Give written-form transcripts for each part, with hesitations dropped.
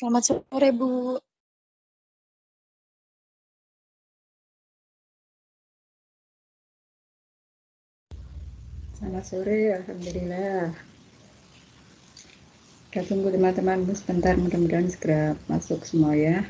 Selamat sore, Bu. Selamat sore, Alhamdulillah. Kita tunggu teman-teman sebentar, mudah-mudahan segera masuk semua ya.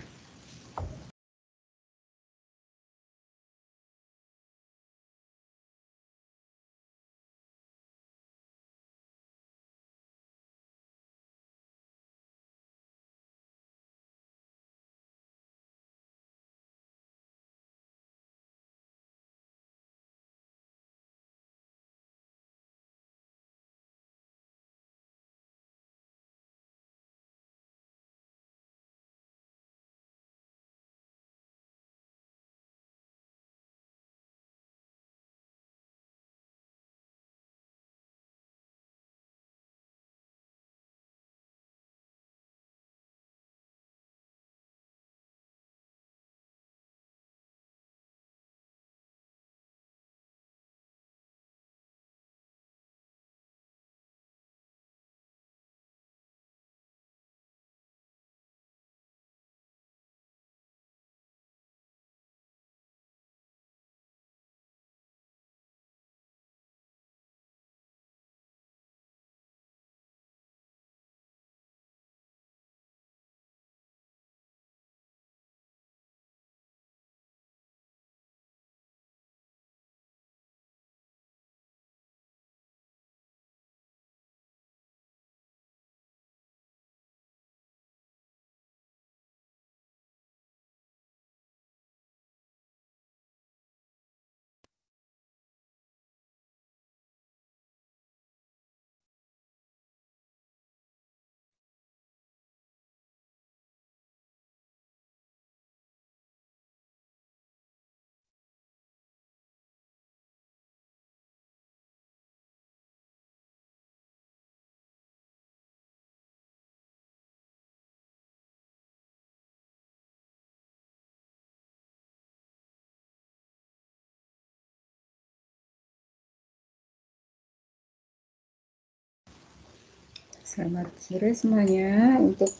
Selamat sore semuanya. Untuk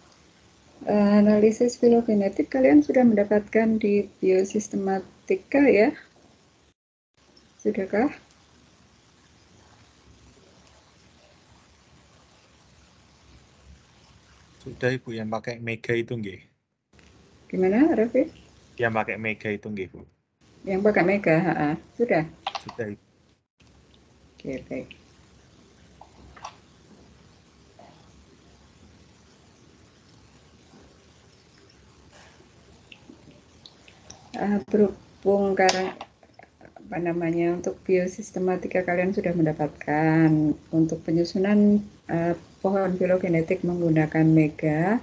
analisis filogenetik kalian sudah mendapatkan di biosistematika ya? Sudahkah? Sudah Ibu, yang pakai Mega itu nggih. Gimana, Raffi? Yang pakai Mega itu nggih, Bu. Yang pakai Mega, sudah? Sudah Ibu. Oke, baik. Berhubung karena untuk biosistematika kalian sudah mendapatkan untuk penyusunan pohon filogenetik menggunakan Mega.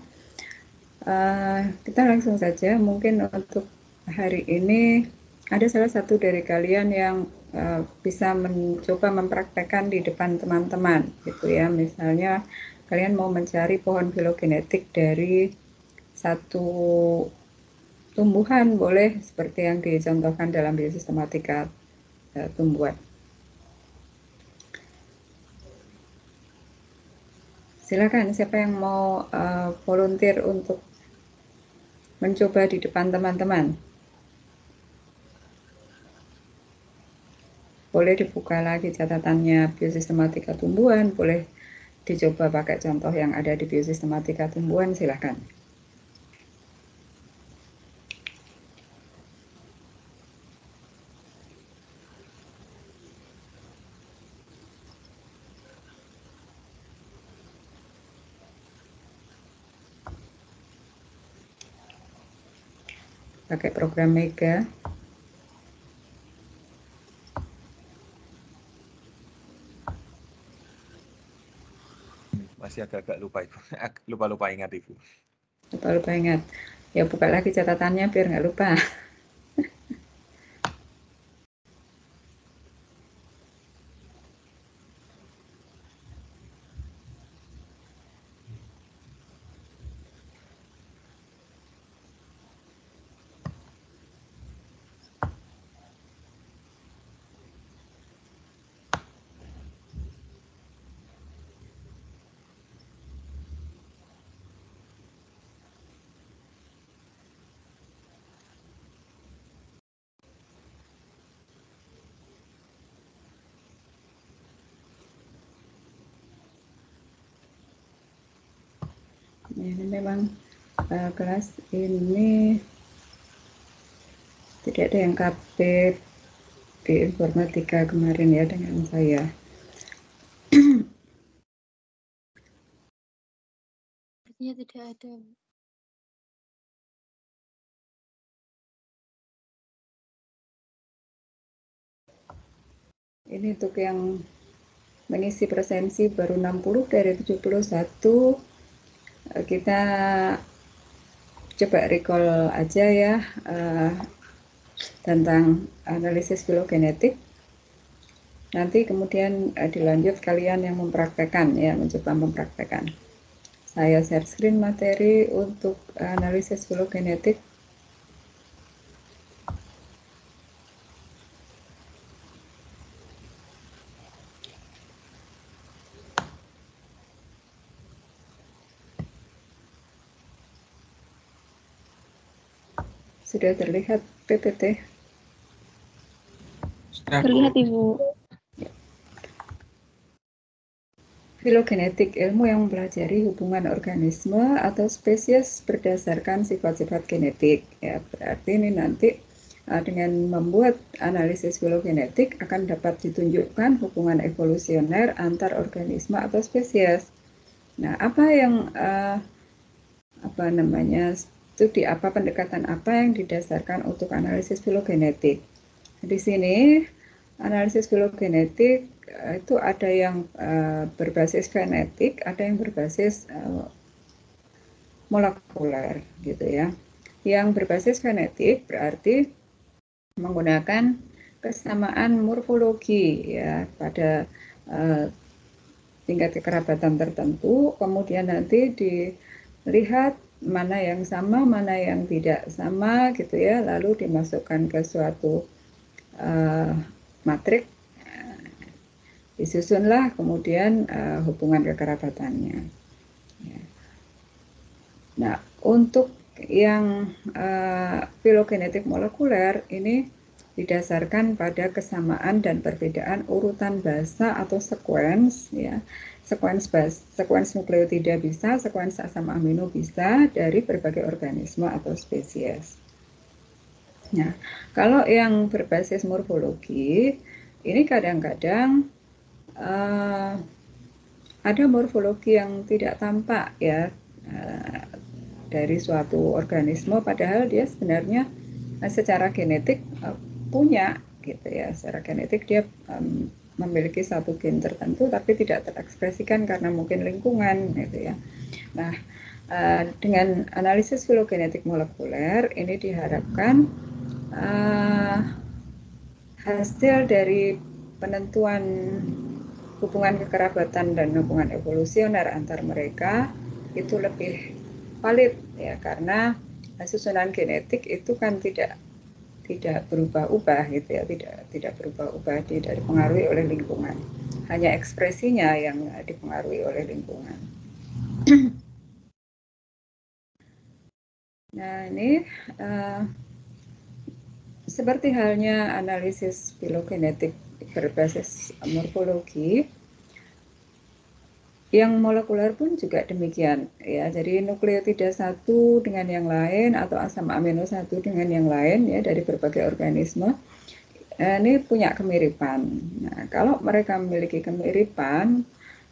Kita langsung saja, mungkin untuk hari ini ada salah satu dari kalian yang bisa mencoba mempraktekkan di depan teman-teman gitu ya. Misalnya kalian mau mencari pohon filogenetik dari satu tumbuhan, boleh seperti yang dicontohkan dalam biosistematika tumbuhan. Silakan, siapa yang mau volunteer untuk mencoba di depan teman-teman? Boleh dibuka lagi catatannya biosistematika tumbuhan, boleh dicoba pakai contoh yang ada di biosistematika tumbuhan, silakan. Pakai program Mega. Masih agak-agak lupa Ibu. Lupa-lupa ingat Ibu. Lupa ingat. Ya buka lagi catatannya biar nggak lupa. Ini memang kelas ini tidak ada yang KB di informatika kemarin ya dengan saya. Artinya tidak ada. Ini untuk yang mengisi presensi baru 60 dari 71. Kita coba recall aja ya tentang analisis filogenetik. Nanti kemudian dilanjut kalian yang mempraktekkan ya, mencoba mempraktekkan. Saya share screen materi untuk analisis filogenetik. Sudah terlihat PPT? Terlihat Ibu. Filogenetik, ilmu yang mempelajari hubungan organisme atau spesies berdasarkan sifat-sifat genetik. Ya, berarti ini nanti dengan membuat analisis filogenetik akan dapat ditunjukkan hubungan evolusioner antar organisme atau spesies. Nah, apa yang studi apa, pendekatan apa yang didasarkan untuk analisis filogenetik? Di sini analisis filogenetik itu ada yang berbasis genetik, ada yang berbasis molekuler gitu ya. Yang berbasis genetik berarti menggunakan kesamaan morfologi ya pada tingkat kekerabatan tertentu, kemudian nanti dilihat mana yang sama, mana yang tidak sama gitu ya, lalu dimasukkan ke suatu matrik, disusunlah kemudian hubungan kekerabatannya. Ya. Nah, untuk yang filogenetik molekuler ini didasarkan pada kesamaan dan perbedaan urutan basa atau sekuens ya. Sekuens nukleotida bisa, sekuens asam amino bisa dari berbagai organisme atau spesies. Nah, kalau yang berbasis morfologi, ini kadang-kadang ada morfologi yang tidak tampak ya dari suatu organisme, padahal dia sebenarnya secara genetik punya gitu ya, secara genetik dia memiliki satu gen tertentu tapi tidak terekspresikan karena mungkin lingkungan gitu ya. Nah, dengan analisis filogenetik molekuler ini diharapkan hasil dari penentuan hubungan kekerabatan dan hubungan evolusioner antar mereka itu lebih valid ya, karena susunan genetik itu kan tidak berubah-ubah gitu ya, tidak berubah-ubah, tidak dipengaruhi oleh lingkungan, hanya ekspresinya yang dipengaruhi oleh lingkungan. Nah, ini seperti halnya analisis filogenetik berbasis morfologi, yang molekuler pun juga demikian ya. Jadi nukleotida satu dengan yang lain atau asam amino satu dengan yang lain ya dari berbagai organisme ini punya kemiripan. Nah, kalau mereka memiliki kemiripan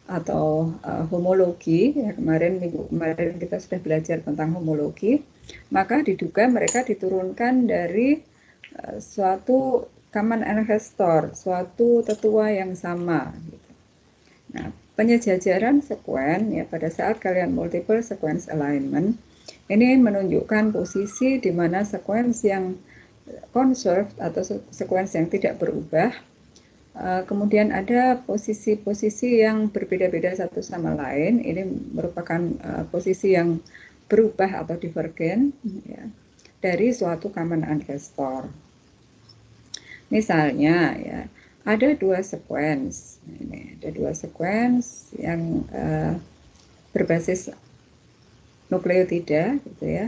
atau homologi ya, minggu kemarin kita sudah belajar tentang homologi, maka diduga mereka diturunkan dari suatu common ancestor, suatu tetua yang sama gitu. Nah, penyejajaran sekuen ya pada saat kalian multiple sequence alignment ini menunjukkan posisi di mana sequence yang conserved atau sequence yang tidak berubah, kemudian ada posisi-posisi yang berbeda-beda satu sama lain, ini merupakan posisi yang berubah atau divergen ya, dari suatu common ancestor. Misalnya ya, ada dua sequence, ada dua sequence yang berbasis nukleotida gitu ya.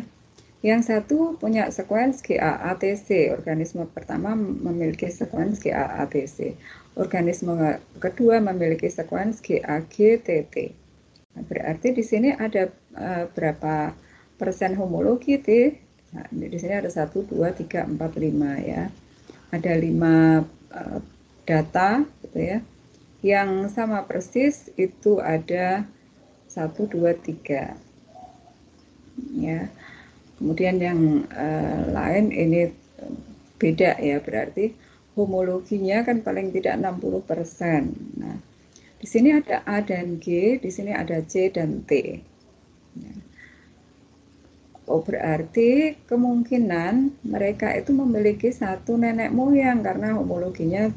Yang satu punya sequence GAATC, organisme pertama memiliki sequence GAATC, organisme kedua memiliki sequence GAGTT. Nah, berarti di sini ada berapa persen homologi T? Nah, di sini ada 1, 2, 3, 4, 5 ya. Ada 5 data gitu ya. Yang sama persis itu ada 1, 2, 3 ya. Kemudian yang lain ini beda ya, berarti homologinya kan paling tidak 60%. Nah, di sini ada A dan G, di sini ada C dan T. Oh, berarti kemungkinan mereka itu memiliki satu nenek moyang karena homologinya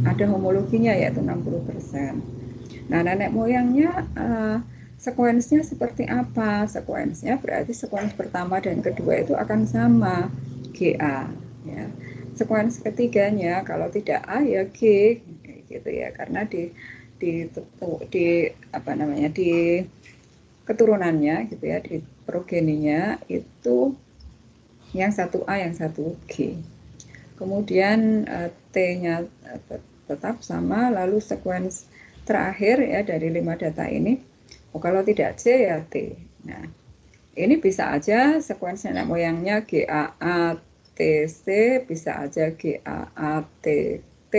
ada homologinya yaitu 60%. Nah, nenek moyangnya sekuensnya seperti apa? Sekuensnya berarti sekuens pertama dan kedua itu akan sama, GA ya. Sekuens ketiganya kalau tidak A ya G gitu ya, karena di apa namanya, di keturunannya gitu ya, di progeninya itu yang satu A yang satu G. Kemudian T-nya tetap sama, lalu sekuens terakhir ya dari 5 data ini, kalau tidak C ya T. Nah, ini bisa aja sekuens nenek moyangnya GAA-TC, bisa aja GAA-TT,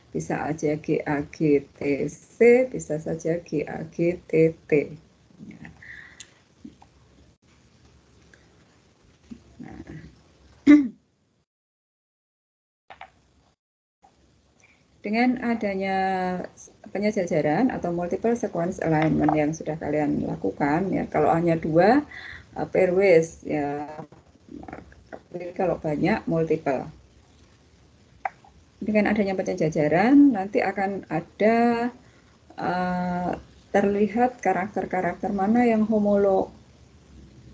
bisa aja GAG-TC, bisa saja GAG-TT. Dengan adanya penyejajaran atau multiple sequence alignment yang sudah kalian lakukan ya, kalau hanya 2 pairwise ya, kalau banyak multiple. Dengan adanya penyejajaran nanti akan ada terlihat karakter-karakter mana yang homolog.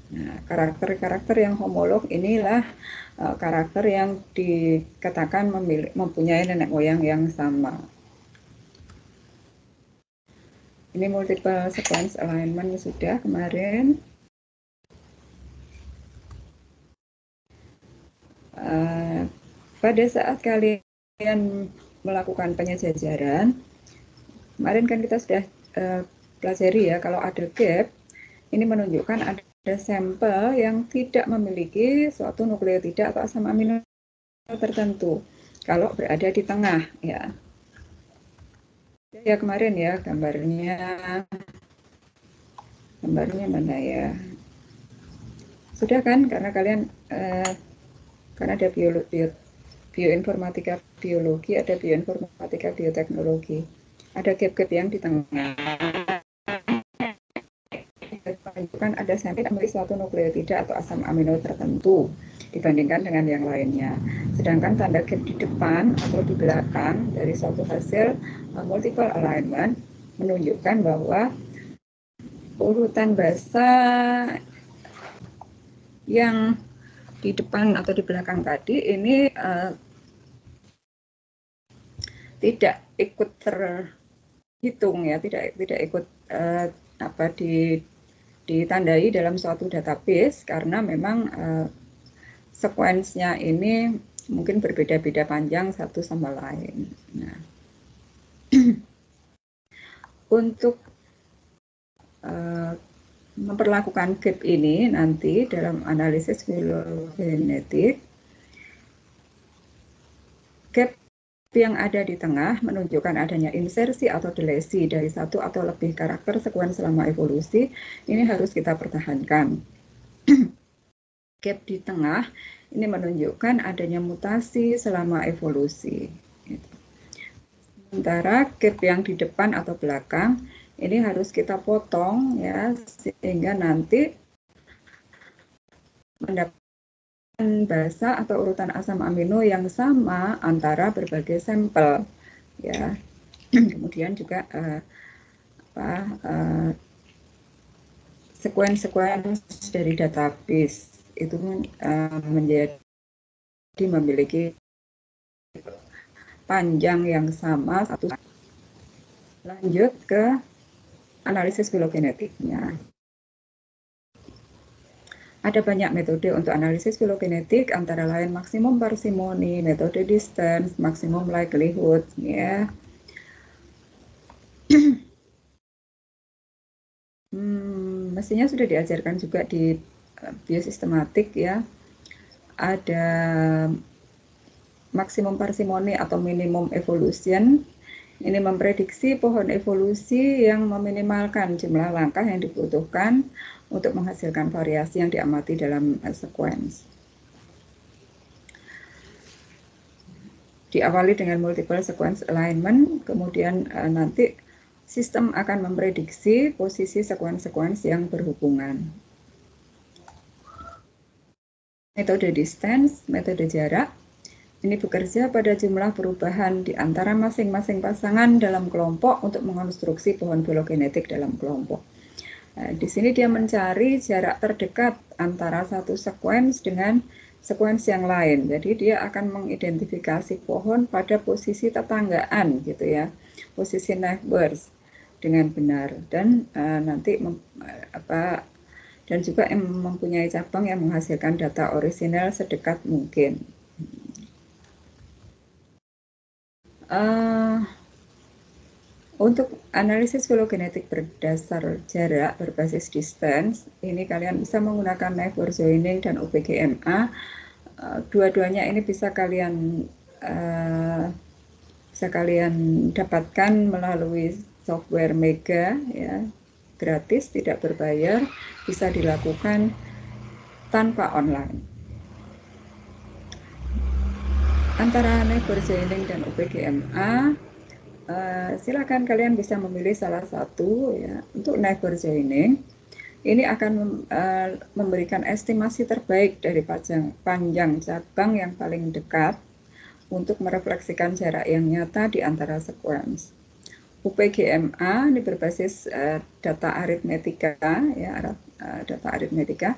Nah, karakter-karakter yang homolog inilah karakter yang dikatakan mempunyai nenek moyang yang sama. Ini multiple sequence alignment sudah kemarin. Pada saat kalian melakukan penyejajaran, kemarin kan kita sudah pelajari ya, kalau ada gap, ini menunjukkan ada sampel yang tidak memiliki suatu nukleotida atau asam amino tertentu. Kalau berada di tengah ya. Ya kemarin ya gambarnya mana ya? Sudah kan, karena kalian karena ada bioinformatika biologi, ada bioinformatika bioteknologi. Ada gap-gap yang di tengah. Menunjukkan ada sampel memiliki suatu nukleotida atau asam amino tertentu dibandingkan dengan yang lainnya. Sedangkan tanda gap di depan atau di belakang dari suatu hasil multiple alignment menunjukkan bahwa urutan basa yang di depan atau di belakang tadi ini tidak ikut terhitung ya, tidak ikut ditandai dalam suatu database karena memang sekuensnya ini mungkin berbeda-beda panjang satu sama lain. Nah, untuk memperlakukan gap ini nanti dalam analisis filogenetik, gap yang ada di tengah menunjukkan adanya insersi atau delesi dari satu atau lebih karakter sekuens selama evolusi. Ini harus kita pertahankan. Gap di tengah ini menunjukkan adanya mutasi selama evolusi. Sementara gap yang di depan atau belakang ini harus kita potong ya, sehingga nanti mendapatkan basa atau urutan asam amino yang sama antara berbagai sampel ya. Kemudian juga sekuens dari database itu memiliki panjang yang sama satu. Lanjut ke analisis filogenetiknya. Ada banyak metode untuk analisis filogenetik, antara lain maksimum parsimoni, metode distance, maksimum likelihood, ya. mestinya sudah diajarkan juga di biosistematik ya, ada maksimum parsimoni atau minimum evolution. Ini memprediksi pohon evolusi yang meminimalkan jumlah langkah yang dibutuhkan untuk menghasilkan variasi yang diamati dalam sequence. Diawali dengan multiple sequence alignment, kemudian nanti sistem akan memprediksi posisi sequence-sequence yang berhubungan. Metode distance, metode jarak, ini bekerja pada jumlah perubahan di antara masing-masing pasangan dalam kelompok untuk mengonstruksi pohon filogenetik dalam kelompok. Nah, di sini dia mencari jarak terdekat antara satu sequence dengan sequence yang lain. Jadi dia akan mengidentifikasi pohon pada posisi tetanggaan gitu ya, posisi neighbors dengan benar, dan nanti dan juga mempunyai cabang yang menghasilkan data orisinal sedekat mungkin. Untuk analisis filogenetik berdasar jarak berbasis distance, ini kalian bisa menggunakan neighbor joining dan UPGMA. Dua-duanya ini bisa kalian dapatkan melalui software Mega ya, gratis, tidak berbayar, bisa dilakukan tanpa online. Antara neighbor joining dan UPGMA, silakan kalian bisa memilih salah satu ya. Untuk neighbor joining, ini akan memberikan estimasi terbaik dari panjang cabang yang paling dekat untuk merefleksikan jarak yang nyata di antara sequence. UPGMA ini berbasis data aritmetika ya, data aritmetika.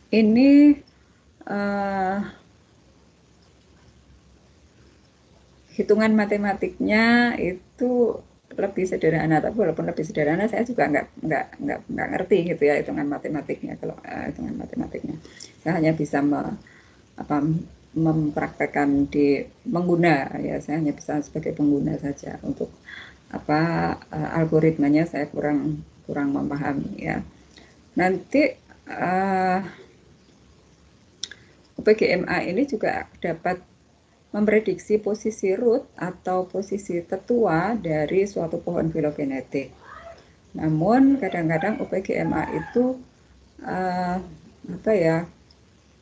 Ini hitungan matematiknya itu lebih sederhana, tapi walaupun lebih sederhana saya juga nggak ngerti gitu ya hitungan matematiknya. Kalau hitungan matematiknya saya hanya bisa mempraktekkan di pengguna ya, saya hanya bisa sebagai pengguna saja. Untuk algoritmanya saya kurang memahami ya. Nanti UPGMA ini juga dapat memprediksi posisi root atau posisi tetua dari suatu pohon filogenetik. Namun kadang-kadang UPGMA itu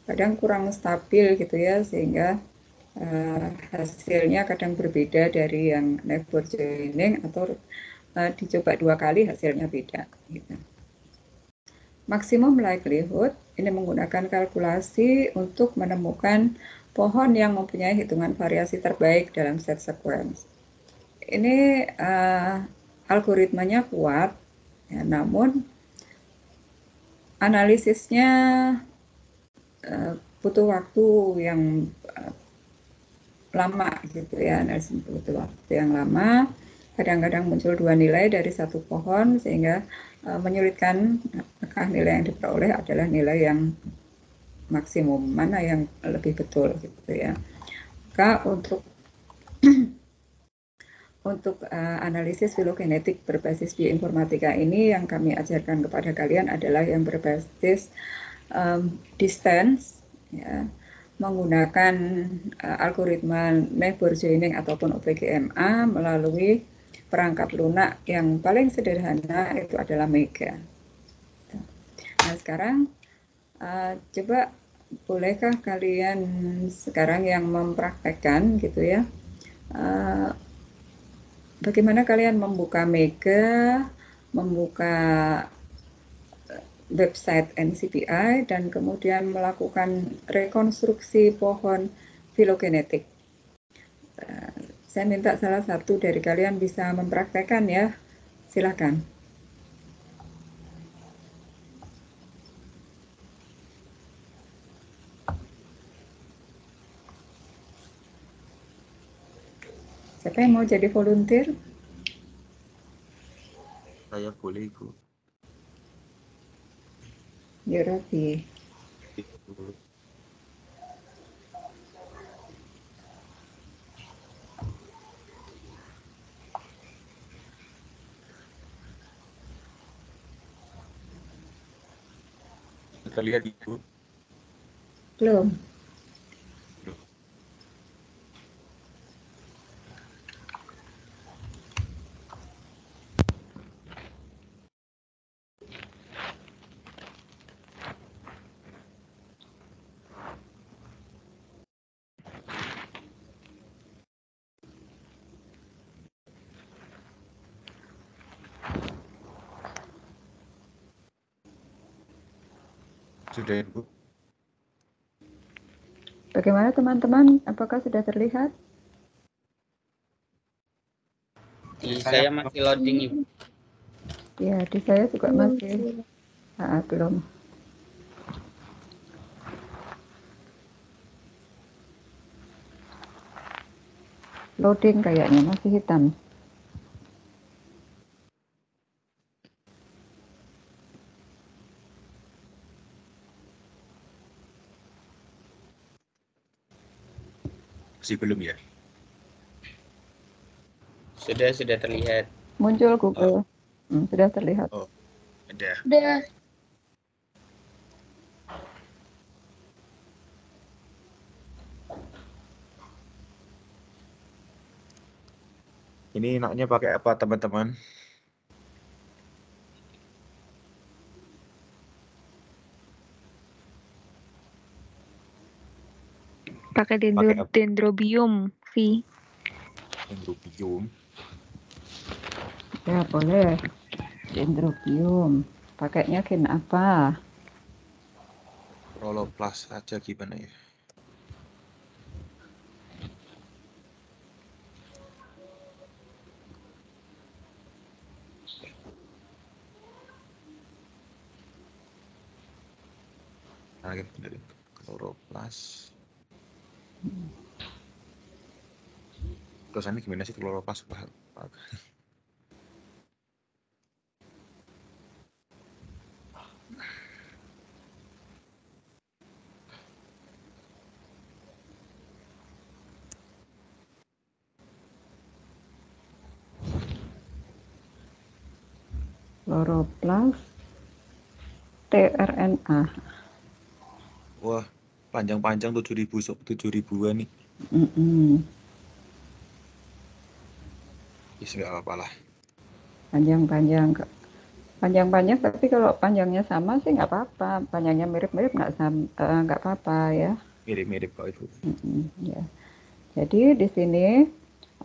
kadang kurang stabil gitu ya, sehingga hasilnya kadang berbeda dari yang neighbor joining, atau dicoba 2 kali hasilnya beda gitu. Maksimum likelihood ini menggunakan kalkulasi untuk menemukan pohon yang mempunyai hitungan variasi terbaik dalam set sequence. Ini algoritmanya kuat, ya, namun analisisnya butuh waktu yang lama gitu ya, analisis butuh waktu yang lama. Kadang-kadang muncul 2 nilai dari satu pohon, sehingga menyulitkan apakah nilai yang diperoleh adalah nilai yang maksimum, mana yang lebih betul gitu ya. Maka untuk analisis filogenetik berbasis bioinformatika ini yang kami ajarkan kepada kalian adalah yang berbasis distance ya, menggunakan algoritma neighbor joining ataupun UPGMA melalui perangkat lunak yang paling sederhana, itu adalah Mega. Nah sekarang coba bolehkah kalian sekarang yang mempraktekkan gitu ya, bagaimana kalian membuka Mega, membuka website NCBI, dan kemudian melakukan rekonstruksi pohon filogenetik. Saya minta salah satu dari kalian bisa mempraktekkan ya, silakan. Siapa yang mau jadi volunteer? Saya boleh, Ibu. Ya, Rafi. Ibu. terlihat Ibu? Belum. Sudah Ibu? Bagaimana teman-teman? Apakah sudah terlihat? Di saya masih loading, Ibu. Ya, di saya juga masih belum. Loading kayaknya masih hitam. Masih belum ya? Sudah terlihat. Muncul Google. Sudah terlihat. Oh, ada. Udah. Ini enaknya pakai apa teman-teman? Pakai Pakai apa? dendrobium, Vi. Dendrobium. Ya, boleh. Dendrobium. Pakainya gen apa? Chloroplast aja gimana ya? Nah, bener. Chloroplast. Tulisannya gimana sih chloroplast? Chloroplast tRNA. Wah, panjang-panjang 7.000-an nih. Yes, nggak apa-apa lah. Panjang-panjang, tapi kalau panjangnya sama sih nggak apa-apa. Panjangnya mirip-mirip nggak apa-apa ya. Mirip-mirip kok Ibu. Ya. Jadi di sini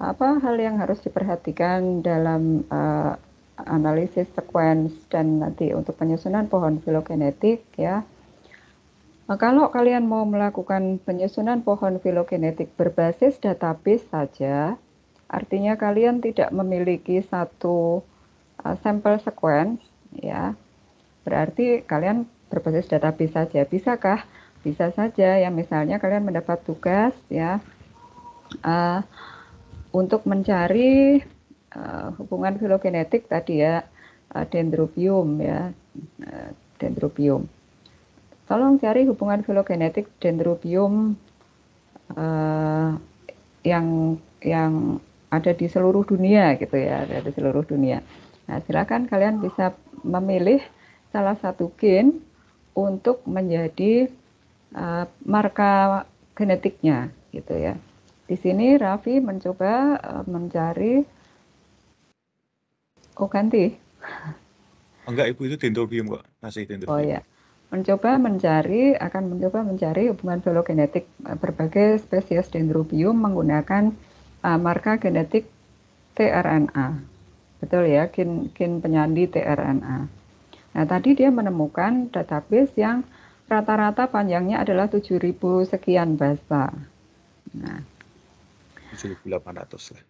apa hal yang harus diperhatikan dalam analisis sequence dan nanti untuk penyusunan pohon filogenetik ya. Nah, kalau kalian mau melakukan penyusunan pohon filogenetik berbasis database saja, artinya kalian tidak memiliki satu sampel sequence ya. Berarti kalian berbasis database saja. Bisakah? Bisa saja ya, misalnya kalian mendapat tugas ya untuk mencari hubungan filogenetik tadi ya, dendrobium ya, dendrobium. Tolong cari hubungan filogenetik dendrobium yang ada di seluruh dunia gitu ya, ada di seluruh dunia. Nah, silakan kalian bisa memilih salah satu gen untuk menjadi marka genetiknya gitu ya. Di sini Raffi mencoba mencari ganti. Enggak Ibu, itu dendrobium kok. Masih dendrobium. Oh ya. Akan mencoba mencari hubungan filogenetik berbagai spesies dendrobium menggunakan marka genetik tRNA. Betul ya, gen penyandi tRNA. Nah, tadi dia menemukan database yang rata-rata panjangnya adalah 7.000 sekian basa. Nah, 7.800 lah.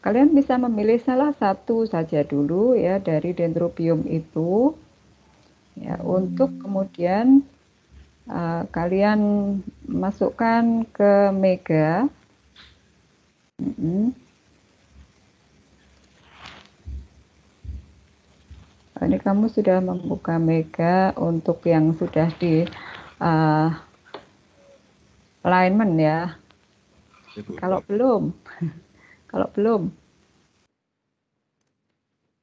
Kalian bisa memilih salah satu saja dulu ya dari dendrobium itu ya, untuk kemudian kalian masukkan ke Mega. Ini kamu sudah membuka Mega untuk yang sudah di alignment ya. Kalau belum,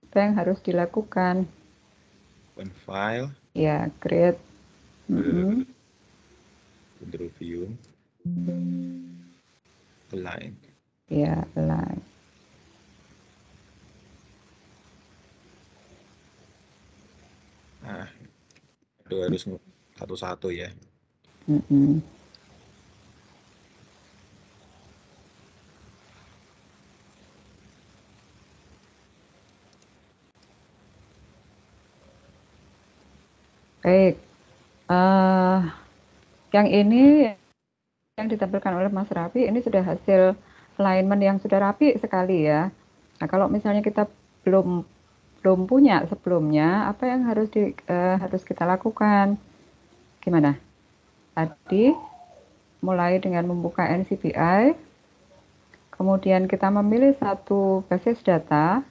apa yang harus dilakukan? Open file, Ya, create. Mm-mm. control view, align. Ya, align. Nah, itu harus satu-satu ya. Mm-mm. Baik. Yang ini yang ditampilkan oleh Mas Raffi ini sudah hasil alignment yang sudah rapi sekali ya. Nah, kalau misalnya kita belum punya sebelumnya, apa yang harus kita lakukan? Gimana? Tadi mulai dengan membuka NCBI, kemudian kita memilih satu basis data.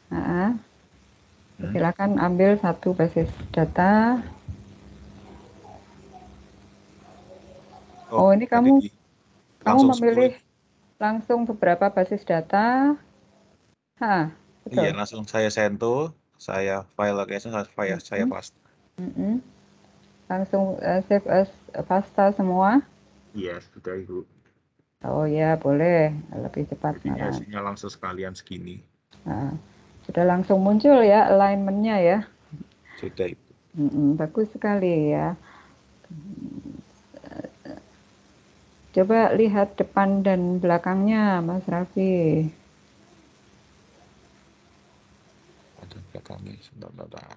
Nah, silakan ambil satu basis data. Oh, ini kamu langsung memilih 10. langsung beberapa basis data. Betul. Iya, langsung saya sento, saya file location, saya paste. Langsung save as pasta semua. Iya, sudah Ibu. Oh ya, boleh. Lebih cepat Jadi malah. hasilnya langsung sekalian segini. Nah, sudah langsung muncul ya alignment-nya ya. Sudah Ibu. Bagus sekali ya. Coba lihat depan dan belakangnya, Mas Raffi. Ada belakangnya, sebentar.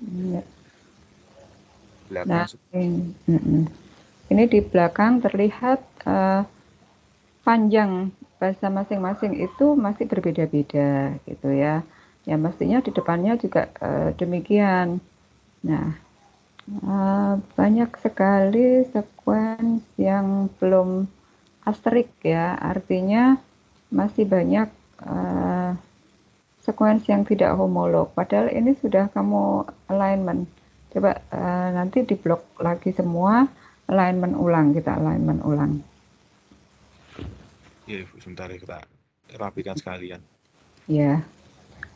Ya. Belakang. Nah, ini di belakang terlihat panjang bahasa masing-masing itu masih berbeda-beda gitu ya. Ya mestinya di depannya juga demikian. Nah, banyak sekali sekuens yang belum asterik ya, artinya masih banyak sekuens yang tidak homolog. Padahal ini sudah kamu alignment. Coba nanti diblok lagi semua, alignment ulang, kita alignment ulang. Iya Ibu, sebentar ya, kita rapikan sekalian. Ya.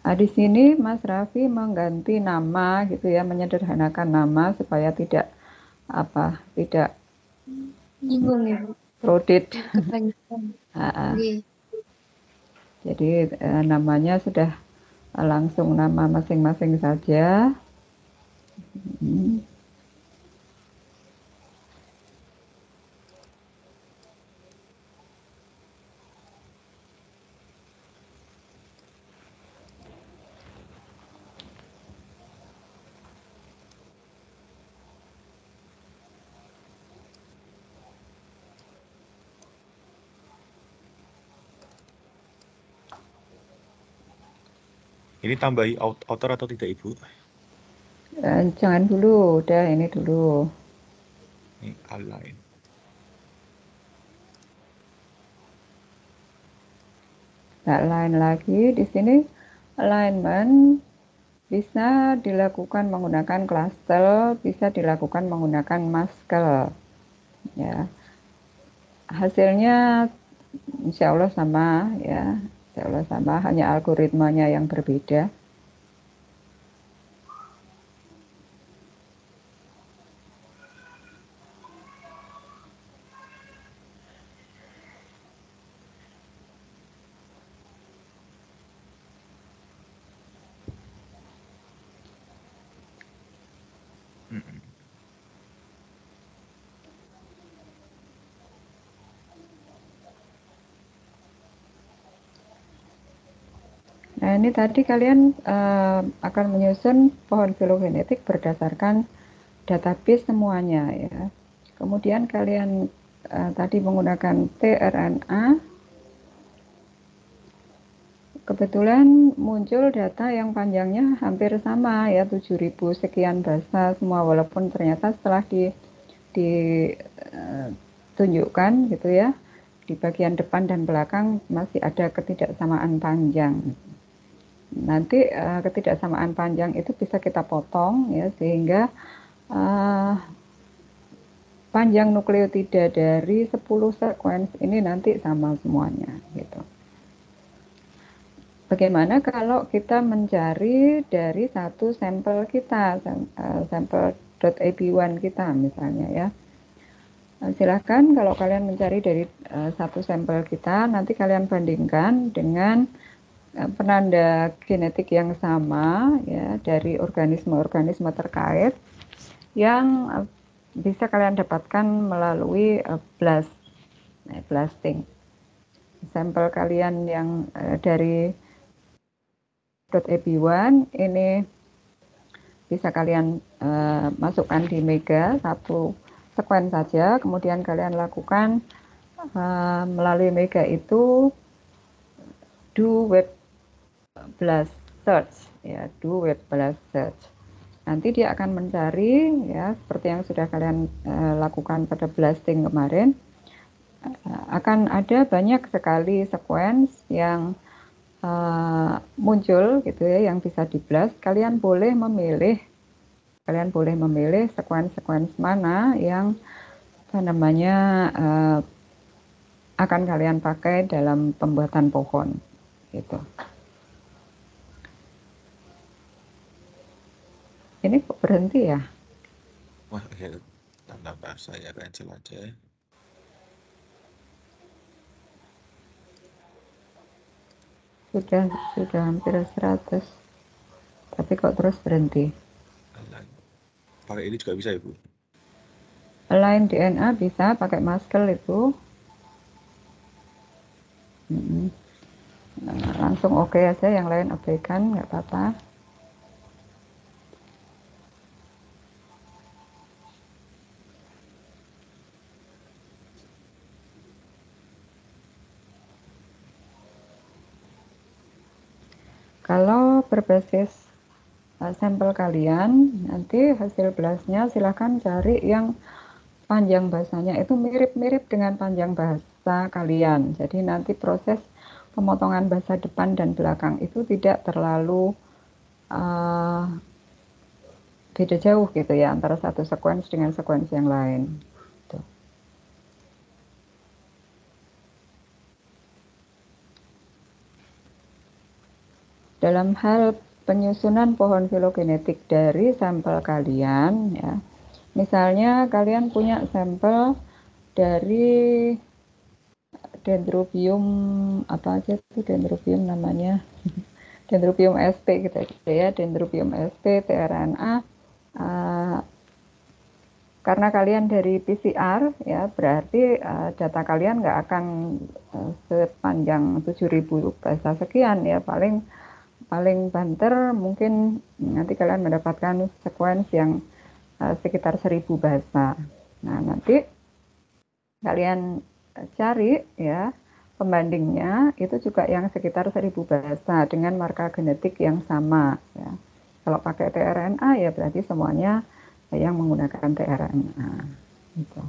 Nah, di sini Mas Raffi mengganti nama gitu ya, menyederhanakan nama supaya tidak Bingung ya, Bu. crowded. Kebanyakan. Iya. Jadi namanya sudah langsung nama masing-masing saja. Ini tambahi outer atau tidak Ibu? Jangan dulu, udah ini dulu. Ini align. Nah, lain lagi di sini alignment bisa dilakukan menggunakan cluster, bisa dilakukan menggunakan muscle. Ya. Hasilnya insya Allah sama ya, insya Allah sama, hanya algoritmanya yang berbeda. Nah, ini tadi kalian akan menyusun pohon filogenetik berdasarkan database semuanya ya. Kemudian kalian tadi menggunakan tRNA. Kebetulan muncul data yang panjangnya hampir sama ya, 7.000 sekian bahasa semua, walaupun ternyata setelah ditunjukkan gitu ya, di bagian depan dan belakang masih ada ketidaksamaan panjang. Nanti ketidaksamaan panjang itu bisa kita potong ya, sehingga panjang nukleotida dari 10 sequence ini nanti sama semuanya gitu. Bagaimana kalau kita mencari dari satu sampel kita, sampel .ab1 kita misalnya ya. Silahkan kalau kalian mencari dari satu sampel kita, nanti kalian bandingkan dengan penanda genetik yang sama ya dari organisme-organisme terkait yang bisa kalian dapatkan melalui blasting. Sampel kalian yang dari .ab1 ini bisa kalian masukkan di Mega satu sequence saja, kemudian kalian lakukan melalui Mega itu do web blast search ya, do web blast search. Nanti dia akan mencari ya seperti yang sudah kalian lakukan pada blasting kemarin. Akan ada banyak sekali sequence yang muncul gitu ya yang bisa di blast. Kalian boleh memilih sequence mana yang akan kalian pakai dalam pembuatan pohon gitu. Ini kok berhenti ya? Wah, ya, tanda saya cancel aja. Sudah hampir 100. Tapi kok terus berhenti? Pakai ini juga bisa, Ibu. Align DNA bisa pakai masker itu. Langsung oke aja, yang lain abaikan, nggak apa-apa. Kalau berbasis sampel kalian, nanti hasil blastnya silahkan cari yang panjang bahasanya itu mirip-mirip dengan panjang bahasa kalian. Jadi nanti proses pemotongan bahasa depan dan belakang itu tidak terlalu beda jauh gitu ya antara satu sequence dengan sequence yang lain. Tuh. Dalam hal penyusunan pohon filogenetik dari sampel kalian ya, misalnya kalian punya sampel dari Dendrobium apa aja itu Dendrobium namanya Dendrobium sp gitu ya, Dendrobium sp tRNA. Karena kalian dari PCR ya, berarti data kalian nggak akan sepanjang 7.000 bahasa sekian ya, paling banter mungkin nanti kalian mendapatkan sequence yang sekitar 1.000 bahasa. Nah, nanti kalian cari ya pembandingnya itu juga yang sekitar 1.000 bahasa dengan marka genetik yang sama ya. Kalau pakai tRNA ya berarti semuanya yang menggunakan tRNA gitu.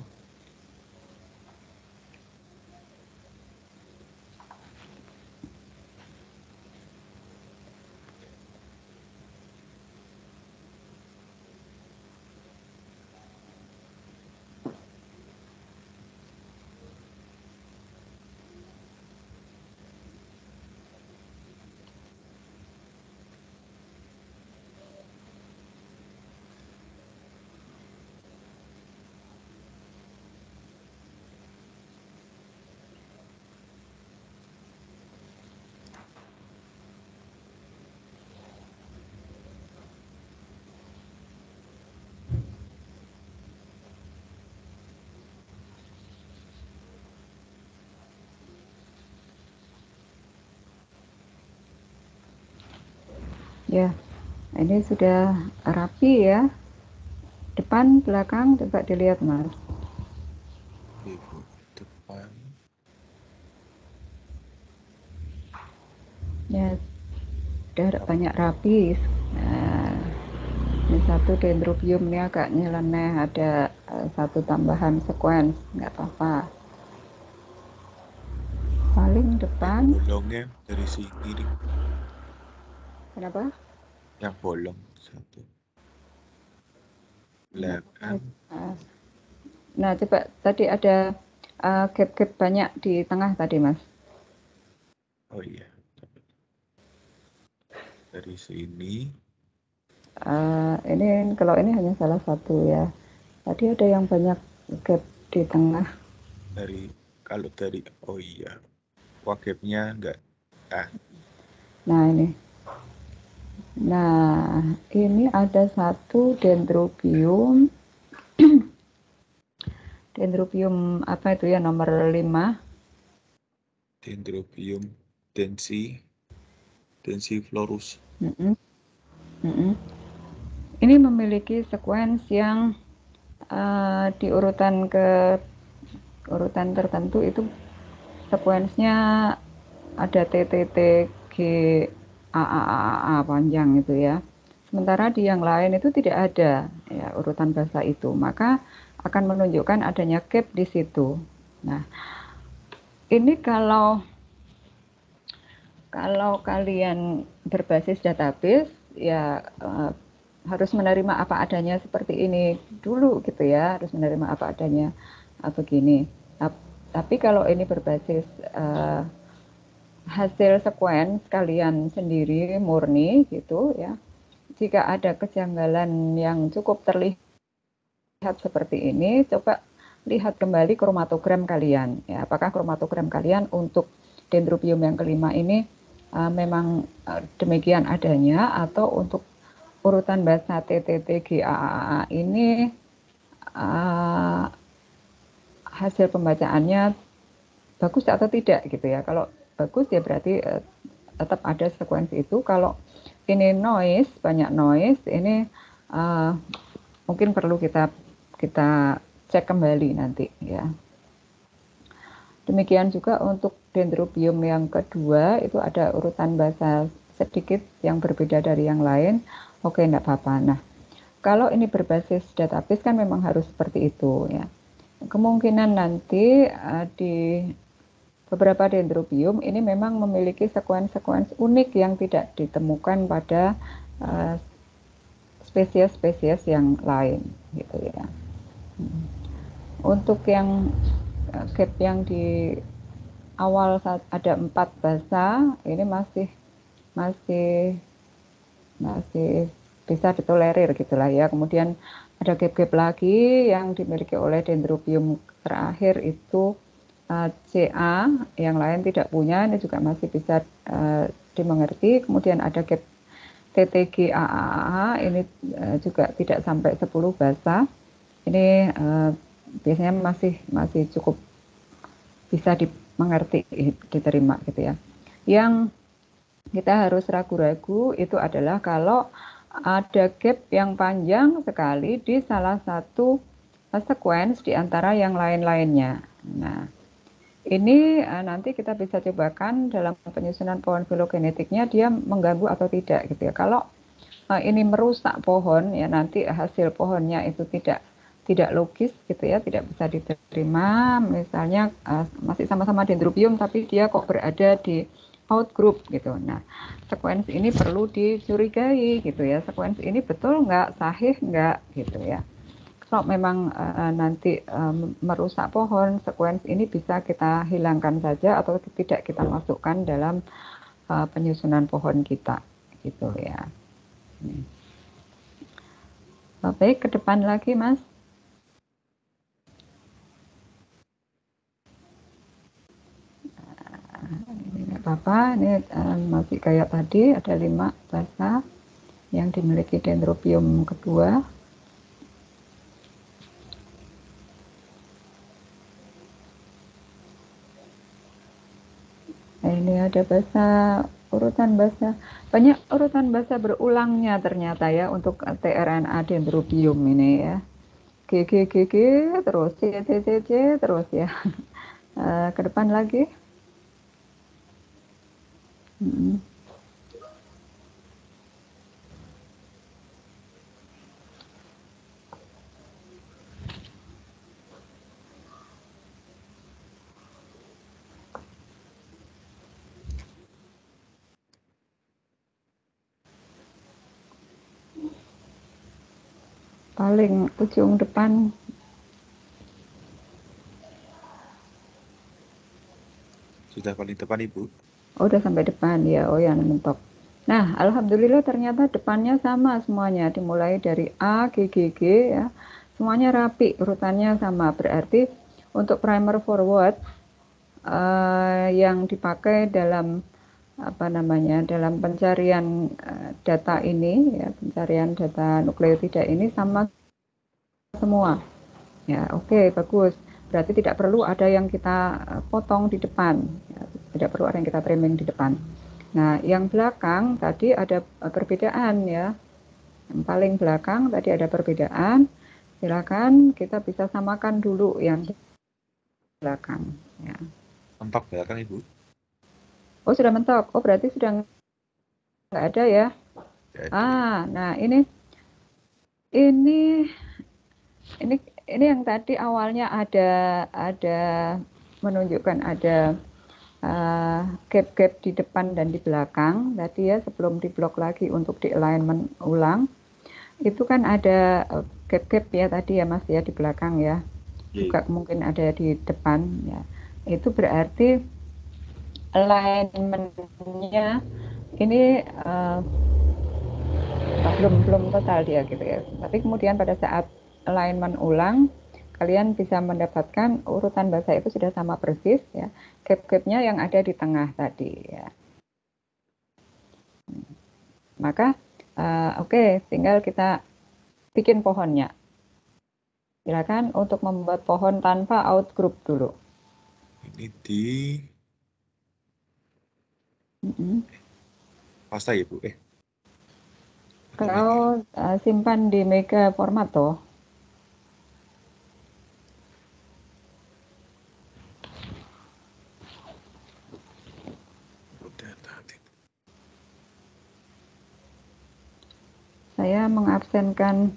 Ya, ini sudah rapi ya. Depan, belakang, coba dilihat Mas. Ibu, depan. Ya, sudah banyak rapi. Nah, ini satu Dendrobium ini agak nyeleneh, ada satu tambahan sequence, nggak apa-apa. Paling depan. Bolongnya dari sini. Kenapa? Yang bolong satu. Belakang. Nah, coba tadi ada gap-gap banyak di tengah tadi, Mas. Oh iya. Dari sini. Ini kalau ini hanya salah satu ya. Tadi ada yang banyak gap di tengah. Kalau dari, oh iya. Wah, gapnya enggak. Nah, ini. Nah, ini ada satu dendrobium. Dendrobium apa itu ya, nomor 5. Dendrobium densiflorus. Ini memiliki sequence yang di urutan tertentu itu sequence-nya ada TTTG AAAA panjang itu ya. Sementara di yang lain itu tidak ada ya urutan bahasa itu, maka akan menunjukkan adanya gap di situ. Nah, ini kalau kalian berbasis database ya harus menerima apa adanya seperti ini dulu gitu ya, harus menerima apa adanya begini. Tapi kalau ini berbasis hasil sequence kalian sendiri murni gitu ya, jika ada kejanggalan yang cukup terlihat seperti ini, coba lihat kembali kromatogram kalian ya, apakah kromatogram kalian untuk dendrobium yang kelima ini memang demikian adanya, atau untuk urutan bahasa TTTGAAA ini hasil pembacaannya bagus atau tidak gitu ya. Kalau bagus ya berarti tetap ada sekuensi itu. Kalau ini noise, banyak noise, ini mungkin perlu kita cek kembali nanti ya. Demikian juga untuk dendrobium yang kedua, itu ada urutan bahasa sedikit yang berbeda dari yang lain. Oke, enggak apa-apa. Nah, kalau ini berbasis database kan memang harus seperti itu ya. Kemungkinan nanti di beberapa dendrobium ini memang memiliki sekuens-sekuens unik yang tidak ditemukan pada spesies-spesies yang lain gitu ya. Untuk yang gap yang di awal saat ada 4 bahasa ini masih bisa ditolerir gitulah ya. Kemudian ada gap-gap lagi yang dimiliki oleh dendrobium terakhir itu CA, yang lain tidak punya, ini juga masih bisa dimengerti. Kemudian ada gap TTGAAA, ini juga tidak sampai 10 bahasa. Ini biasanya masih cukup bisa dimengerti, diterima gitu ya. Yang kita harus ragu-ragu itu adalah kalau ada gap yang panjang sekali di salah satu sequence di antara yang lain-lainnya. Nah, ini nanti kita bisa cobakan dalam penyusunan pohon filogenetiknya dia mengganggu atau tidak gitu ya. Kalau ini merusak pohon ya, nanti hasil pohonnya itu tidak logis gitu ya, tidak bisa diterima. Misalnya masih sama-sama dendrobium tapi dia kok berada di outgroup gitu. Nah, sekuensi ini perlu dicurigai gitu ya. Sekuensi ini betul nggak, sahih nggak gitu ya. Kalau memang nanti merusak pohon, sekuensi ini bisa kita hilangkan saja atau tidak kita masukkan dalam penyusunan pohon kita gitu ya. Baik, ke depan lagi Mas. Ini nggak apa-apa, ini masih kayak tadi, ada 5 bahasa yang dimiliki dendrobium kedua. Nah, ini ada urutan bahasa, banyak urutan bahasa berulangnya ternyata ya untuk tRNA dendrobium ini ya. G terus C terus ya. Ke depan lagi. Paling ujung depan Sudah paling depan, Ibu. Oh, udah sampai depan ya. Oh ya, mentok. Nah, alhamdulillah ternyata depannya sama semuanya, dimulai dari A, G, G, G ya. Semuanya rapi, urutannya sama. Berarti untuk primer forward yang dipakai dalam dalam pencarian data ini ya, pencarian data nukleotida ini sama semua. Ya, oke, bagus. Berarti tidak perlu ada yang kita potong di depan. Ya, tidak perlu ada yang kita trimming di depan. Nah, yang belakang tadi ada perbedaan ya. Yang paling belakang tadi ada perbedaan. Silakan kita bisa samakan dulu yang belakang. Ya. Mentok belakang, Ibu. Oh, sudah mentok. Oh, berarti sudah nggak ada ya. Jadi, Nah ini yang tadi awalnya ada menunjukkan ada gap-gap di depan dan di belakang tadi ya, sebelum diblok lagi untuk di alignment ulang itu kan ada gap-gap ya tadi ya Mas ya, di belakang ya, juga mungkin ada di depan ya. Itu berarti alignmentnya ini belum total dia gitu ya. Tapi kemudian pada saat alignment ulang, kalian bisa mendapatkan urutan bahasa itu sudah sama persis ya. Gap-gapnya yang ada di tengah tadi ya. Maka oke, tinggal kita bikin pohonnya. Silakan untuk membuat pohon tanpa outgroup dulu. ini di pasta, Ibu. Kalau simpan di Mega format toh. Udah tadi. Saya mengabsenkan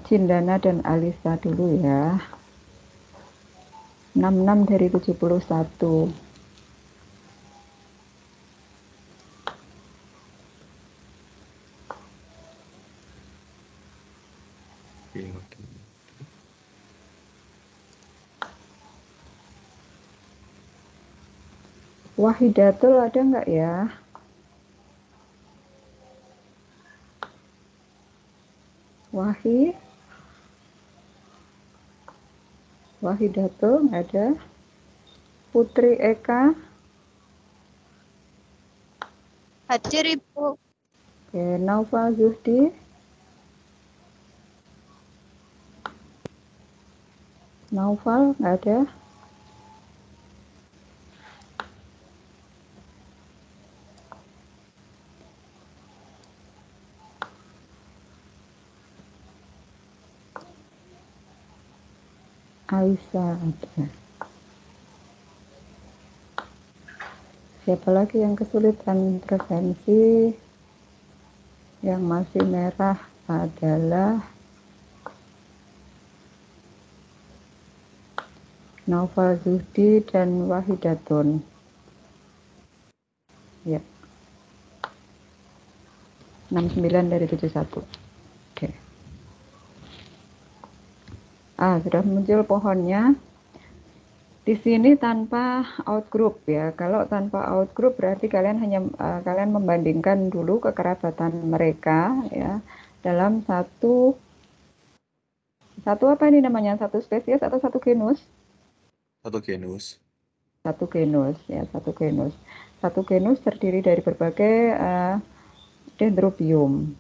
Cindana dan Alisa dulu ya. 66 dari 71. Oke. Wahidatul ada nggak ya? Wahidatul nggak ada. Putri Eka. Hadir Ibu. Oke, Naufal Zuhdi. Naufal nggak ada. Aisyah ada. Siapa lagi yang kesulitan presensi? Yang masih merah adalah Naufal Zuhdi dan Wahidatun. Ya. 69 dari 71. Oke. Sudah muncul pohonnya. Di sini tanpa outgroup ya. Kalau tanpa outgroup berarti kalian hanya kalian membandingkan dulu kekerabatan mereka ya dalam satu apa ini namanya? Satu spesies atau satu genus? Satu genus. Satu genus ya, satu genus. Satu genus terdiri dari berbagai dendrobium.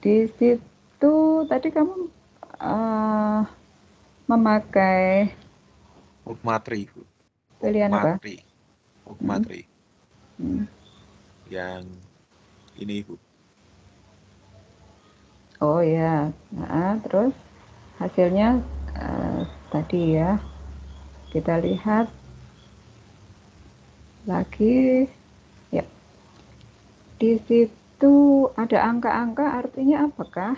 Di situ tadi kamu memakai Hukmatri. pilihan apa? Hukmatri. Yang ini, Ibu. Oh ya, terus hasilnya tadi ya, kita lihat lagi ya. Di situ ada angka-angka, artinya apakah?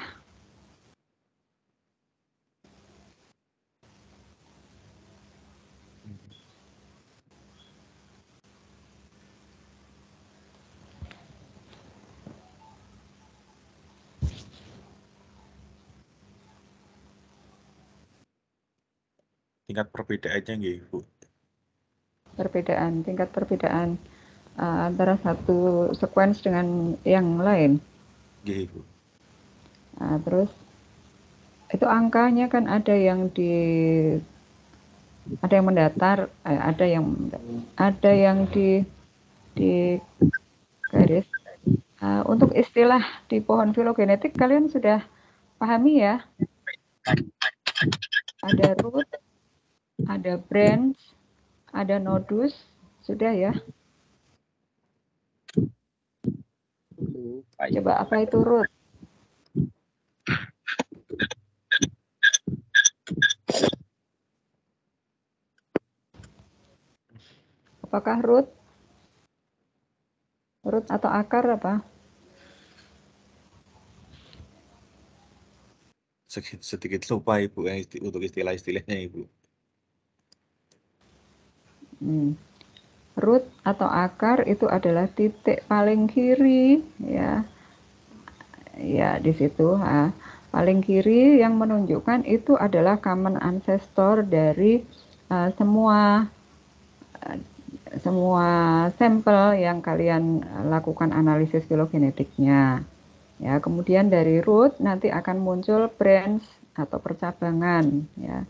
Tingkat perbedaannya nggih, Bu. tingkat perbedaan antara satu sequence dengan yang lain. Nggih, Ibu. Nah, terus itu angkanya kan ada yang mendatar, ada yang di garis. Untuk istilah di pohon filogenetik kalian sudah pahami ya? Ada root, ada branch, ada nodus, sudah ya? Coba apa itu root? Apakah root? Root atau akar apa? Sedikit lupa Ibu untuk istilah-istilahnya Ibu. Root atau akar itu adalah titik paling kiri ya. Ya, di situ paling kiri yang menunjukkan itu adalah common ancestor dari semua sampel yang kalian lakukan analisis filogenetiknya. Ya, kemudian dari root nanti akan muncul branch atau percabangan ya.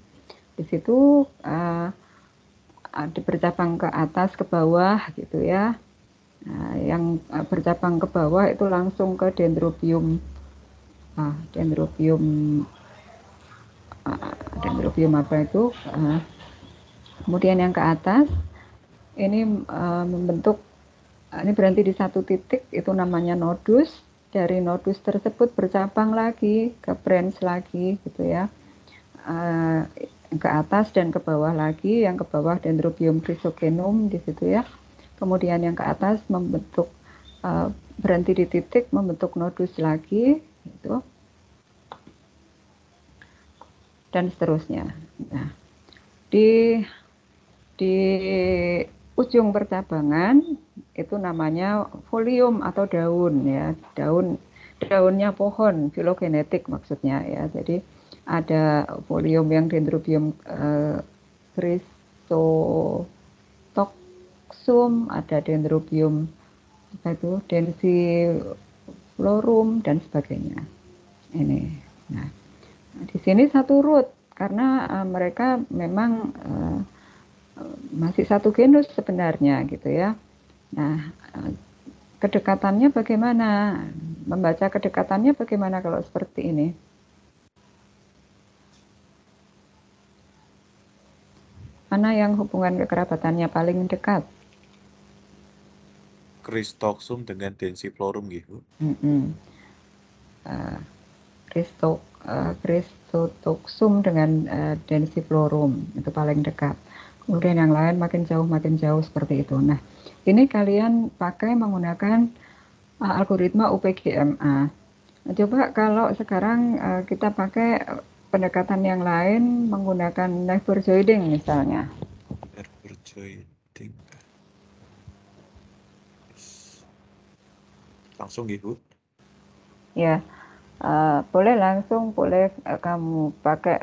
Di situ bercabang ke atas ke bawah gitu ya. Nah, yang bercabang ke bawah itu langsung ke dendrobium. Dendrobium apa itu? Kemudian yang ke atas ini membentuk, ini berhenti di satu titik, itu namanya nodus. Dari nodus tersebut bercabang lagi ke branch lagi gitu ya, ke atas dan ke bawah lagi. Yang ke bawah dendrobium chrysogenum di situ ya. Kemudian yang ke atas membentuk berhenti di titik, membentuk nodus lagi gitu. Dan seterusnya. Nah, di ujung percabangan itu namanya folium atau daun ya, daunnya pohon filogenetik maksudnya ya. Jadi ada folium yang dendrobium chrysotoxum, ada dendrobium densiflorum dan sebagainya. Ini. Nah, di sini satu root karena mereka memang masih satu genus sebenarnya gitu ya. Nah, kedekatannya bagaimana? Membaca kedekatannya bagaimana kalau seperti ini? Mana yang hubungan kekerabatannya paling dekat? Chrysotoxum dengan densiflorum gitu. Chrysotoxum dengan densiflorum itu paling dekat. Kemudian yang lain makin jauh seperti itu. Nah, ini kalian pakai menggunakan algoritma UPGMA. Nah, coba kalau sekarang kita pakai pendekatan yang lain menggunakan neighbor joining misalnya. Neighbor joining. Langsung gitu. Ya, boleh langsung, boleh kamu pakai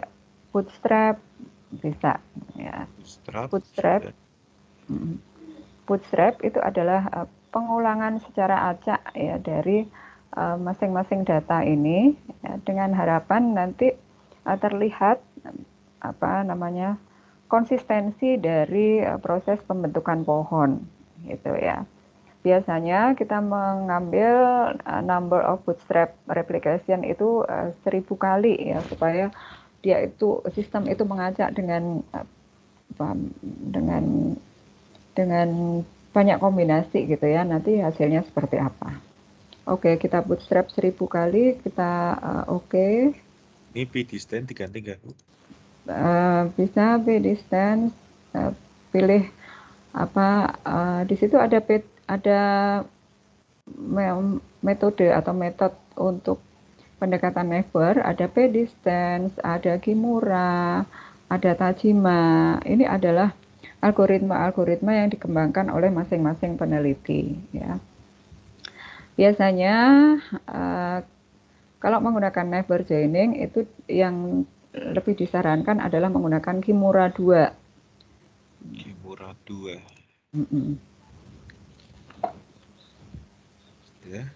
bootstrap, bisa ya. Bootstrap itu adalah pengulangan secara acak ya dari masing-masing data ini ya, dengan harapan nanti terlihat konsistensi dari proses pembentukan pohon gitu ya. Biasanya kita mengambil number of bootstrap replication itu 1000 kali ya, supaya sistem itu mengacak dengan banyak kombinasi gitu ya, nanti hasilnya seperti apa. Oke, kita bootstrap 1000 kali, kita oke. Ini p-distance diganti nggak Bu? Bisa p-distance, pilih di situ ada metode atau metode untuk pendekatan neighbor, ada p-distance, ada Kimura, ada Tajima. Ini adalah algoritma yang dikembangkan oleh masing-masing peneliti ya. Biasanya kalau menggunakan neighbor joining itu yang lebih disarankan adalah menggunakan Kimura 2. Murah 2. Mm-mm. Ya.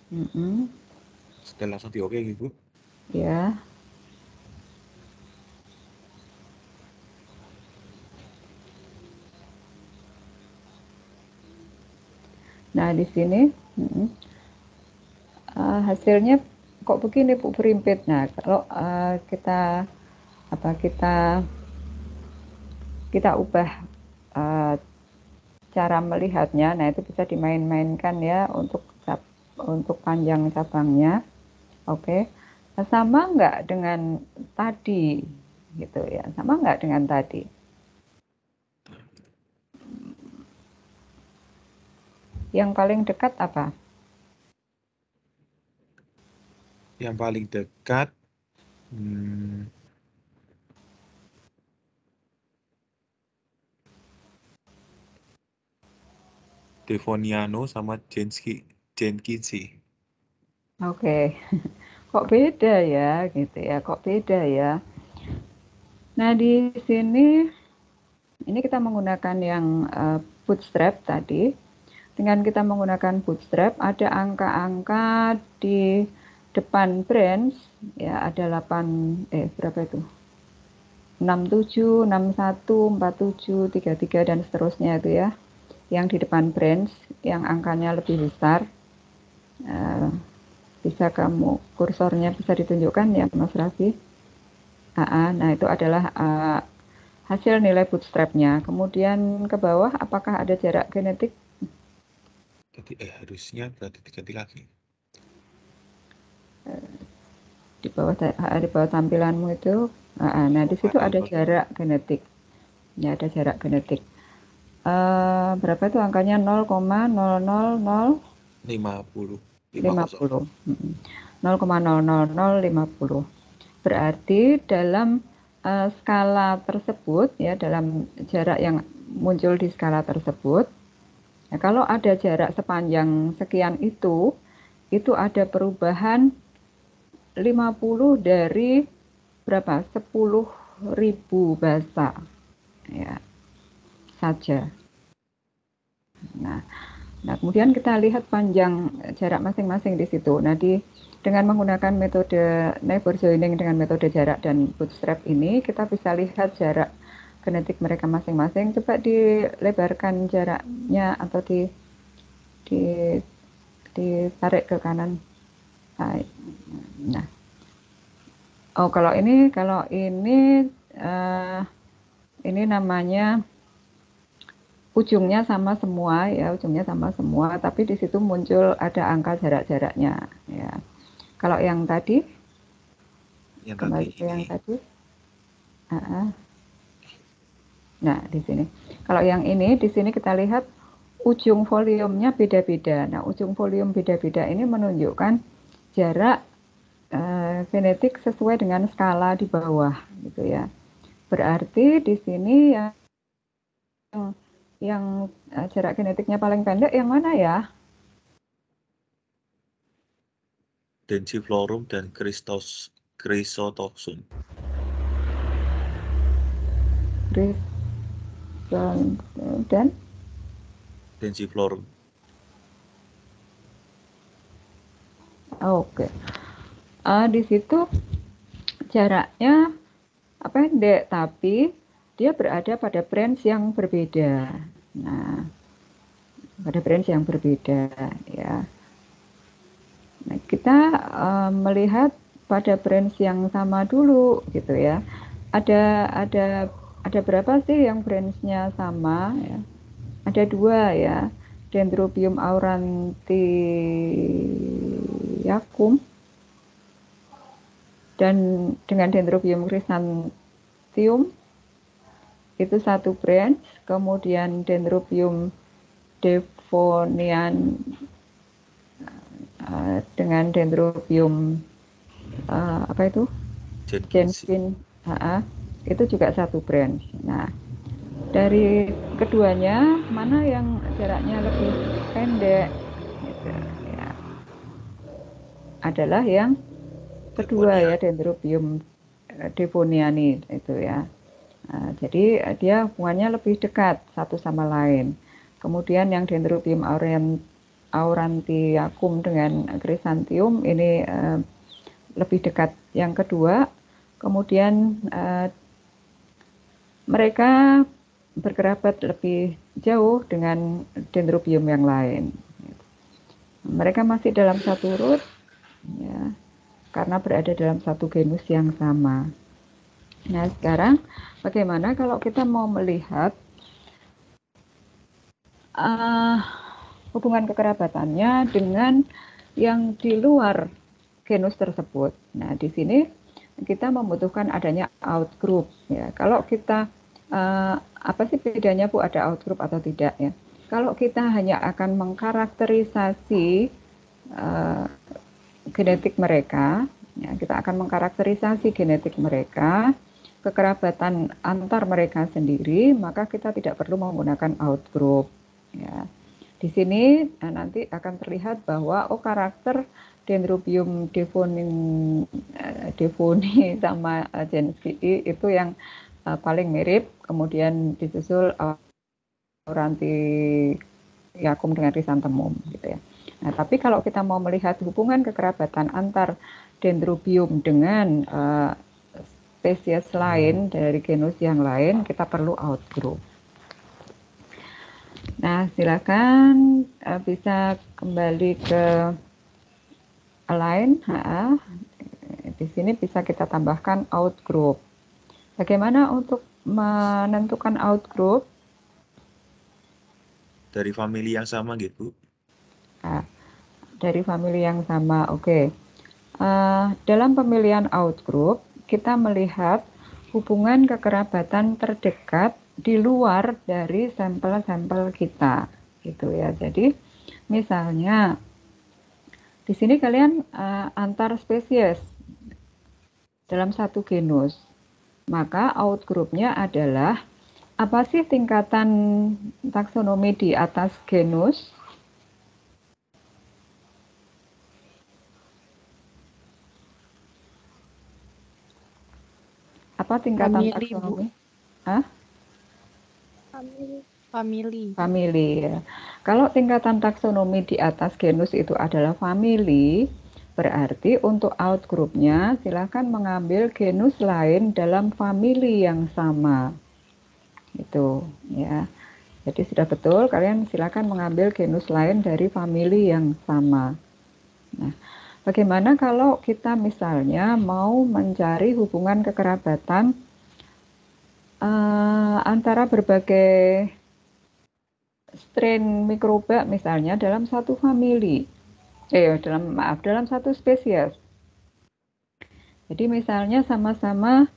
Mm-mm. Sudah langsung di oke gitu. Ya. Nah, di sini hasilnya kok begini Bu Berimpit. Nah, kalau kita ubah cara melihatnya, nah itu bisa dimain-mainkan ya untuk panjang cabangnya. Oke. Sama nggak dengan tadi gitu ya? Sama nggak dengan tadi? Yang paling dekat apa? Yang paling dekat Devoniano sama Jenkins sih. Oke. Kok beda ya gitu ya? Kok beda ya? Nah, di sini ini kita menggunakan yang bootstrap tadi. Dengan kita menggunakan bootstrap, ada angka-angka di depan branch ya, ada 8 berapa itu? 67, 61, 47, 33 dan seterusnya itu ya. Yang di depan branch yang angkanya lebih besar. Bisa kamu kursornya bisa ditunjukkan ya Mas Raffi. Nah, itu adalah hasil nilai bootstrapnya. Kemudian ke bawah apakah ada jarak genetik? Tadi harusnya berarti diganti lagi. Di bawah tampilanmu itu. Nah, di situ ada jarak genetik. Ya, ada jarak genetik. Berapa itu angkanya? 0,00050. 0,00050. Berarti dalam skala tersebut ya, dalam jarak yang muncul di skala tersebut, ya, kalau ada jarak sepanjang sekian itu ada perubahan 50 dari berapa? 10.000 basa ya saja. Nah, kemudian kita lihat panjang jarak masing-masing di situ. Nah, dengan menggunakan metode neighbor joining dengan metode jarak dan bootstrap ini, kita bisa lihat jarak genetik mereka masing-masing. Coba dilebarkan jaraknya atau ditarik ke kanan. Nah, kalau ini namanya ujungnya sama semua ya, tapi di situ muncul ada angka jarak-jaraknya ya. Kalau yang tadi kembali ke yang tadi. Nah, di sini. Kalau yang ini di sini kita lihat ujung volumenya beda-beda. Nah, ujung volume beda-beda ini menunjukkan jarak genetik sesuai dengan skala di bawah gitu ya. Berarti di sini yang jarak genetiknya paling pendek yang mana ya? Densiflorum dan Chrysotoxum. Dan Densiflorum. Oke. Di situ jaraknya pendek, tapi dia berada pada branch yang berbeda. Nah, pada branch yang berbeda ya. Nah, kita melihat pada branch yang sama dulu gitu ya. Ada berapa sih yang branch-nya sama ya? Ada 2 ya. Dendrobium aurantiacum dan dengan Dendrobium chrysanthemum itu 1 branch, kemudian Dendrobium devonian dengan Dendrobium Jenkins itu juga 1 branch. Nah, dari keduanya mana yang jaraknya lebih pendek gitu, ya. Adalah yang kedua ya, Dendrobium devoniani itu ya. Nah, jadi dia hubungannya lebih dekat satu sama lain. Kemudian yang Dendrobium aurantiacum dengan Chrysanthemum ini lebih dekat. Yang kedua, kemudian mereka berkerabat lebih jauh dengan Dendrobium yang lain. Mereka masih dalam satu root, ya, karena berada dalam satu genus yang sama. Nah, sekarang bagaimana kalau kita mau melihat hubungan kekerabatannya dengan yang di luar genus tersebut? Nah, di sini kita membutuhkan adanya outgroup. Ya, kalau kita apa sih bedanya Bu, ada outgroup atau tidak ya? Kalau kita hanya akan mengkarakterisasi genetik mereka, ya, kita akan mengkarakterisasi genetik mereka, kekerabatan antar mereka sendiri, maka kita tidak perlu menggunakan outgroup. Ya. Di sini nanti akan terlihat bahwa karakter Dendrobium devoni sama Jenskii itu yang paling mirip, kemudian disusul aurantiacum dengan Chrysanthemum gitu ya. Nah, tapi kalau kita mau melihat hubungan kekerabatan antar Dendrobium dengan spesies lain dari genus yang lain, kita perlu outgroup. Nah, silakan bisa kembali ke align. Di sini bisa kita tambahkan outgroup. Bagaimana untuk menentukan outgroup? Dari famili yang sama gitu. Nah, dari famili yang sama, oke. Dalam pemilihan outgroup, kita melihat hubungan kekerabatan terdekat di luar dari sampel-sampel kita, gitu ya. Jadi, misalnya di sini kalian antar spesies dalam satu genus, maka outgroupnya adalah apa sih tingkatan taksonomi di atas genus? Apa tingkatan Famili, taksonomi? Bu. Hah? Famili. Famili ya. Kalau tingkatan taksonomi di atas genus itu adalah famili, berarti untuk outgroupnya silakan mengambil genus lain dalam famili yang sama. Itu ya. Jadi sudah betul, kalian silakan mengambil genus lain dari famili yang sama. Nah, bagaimana kalau kita misalnya mau mencari hubungan kekerabatan antara berbagai strain mikroba misalnya dalam satu famili, dalam satu spesies. Jadi misalnya sama-sama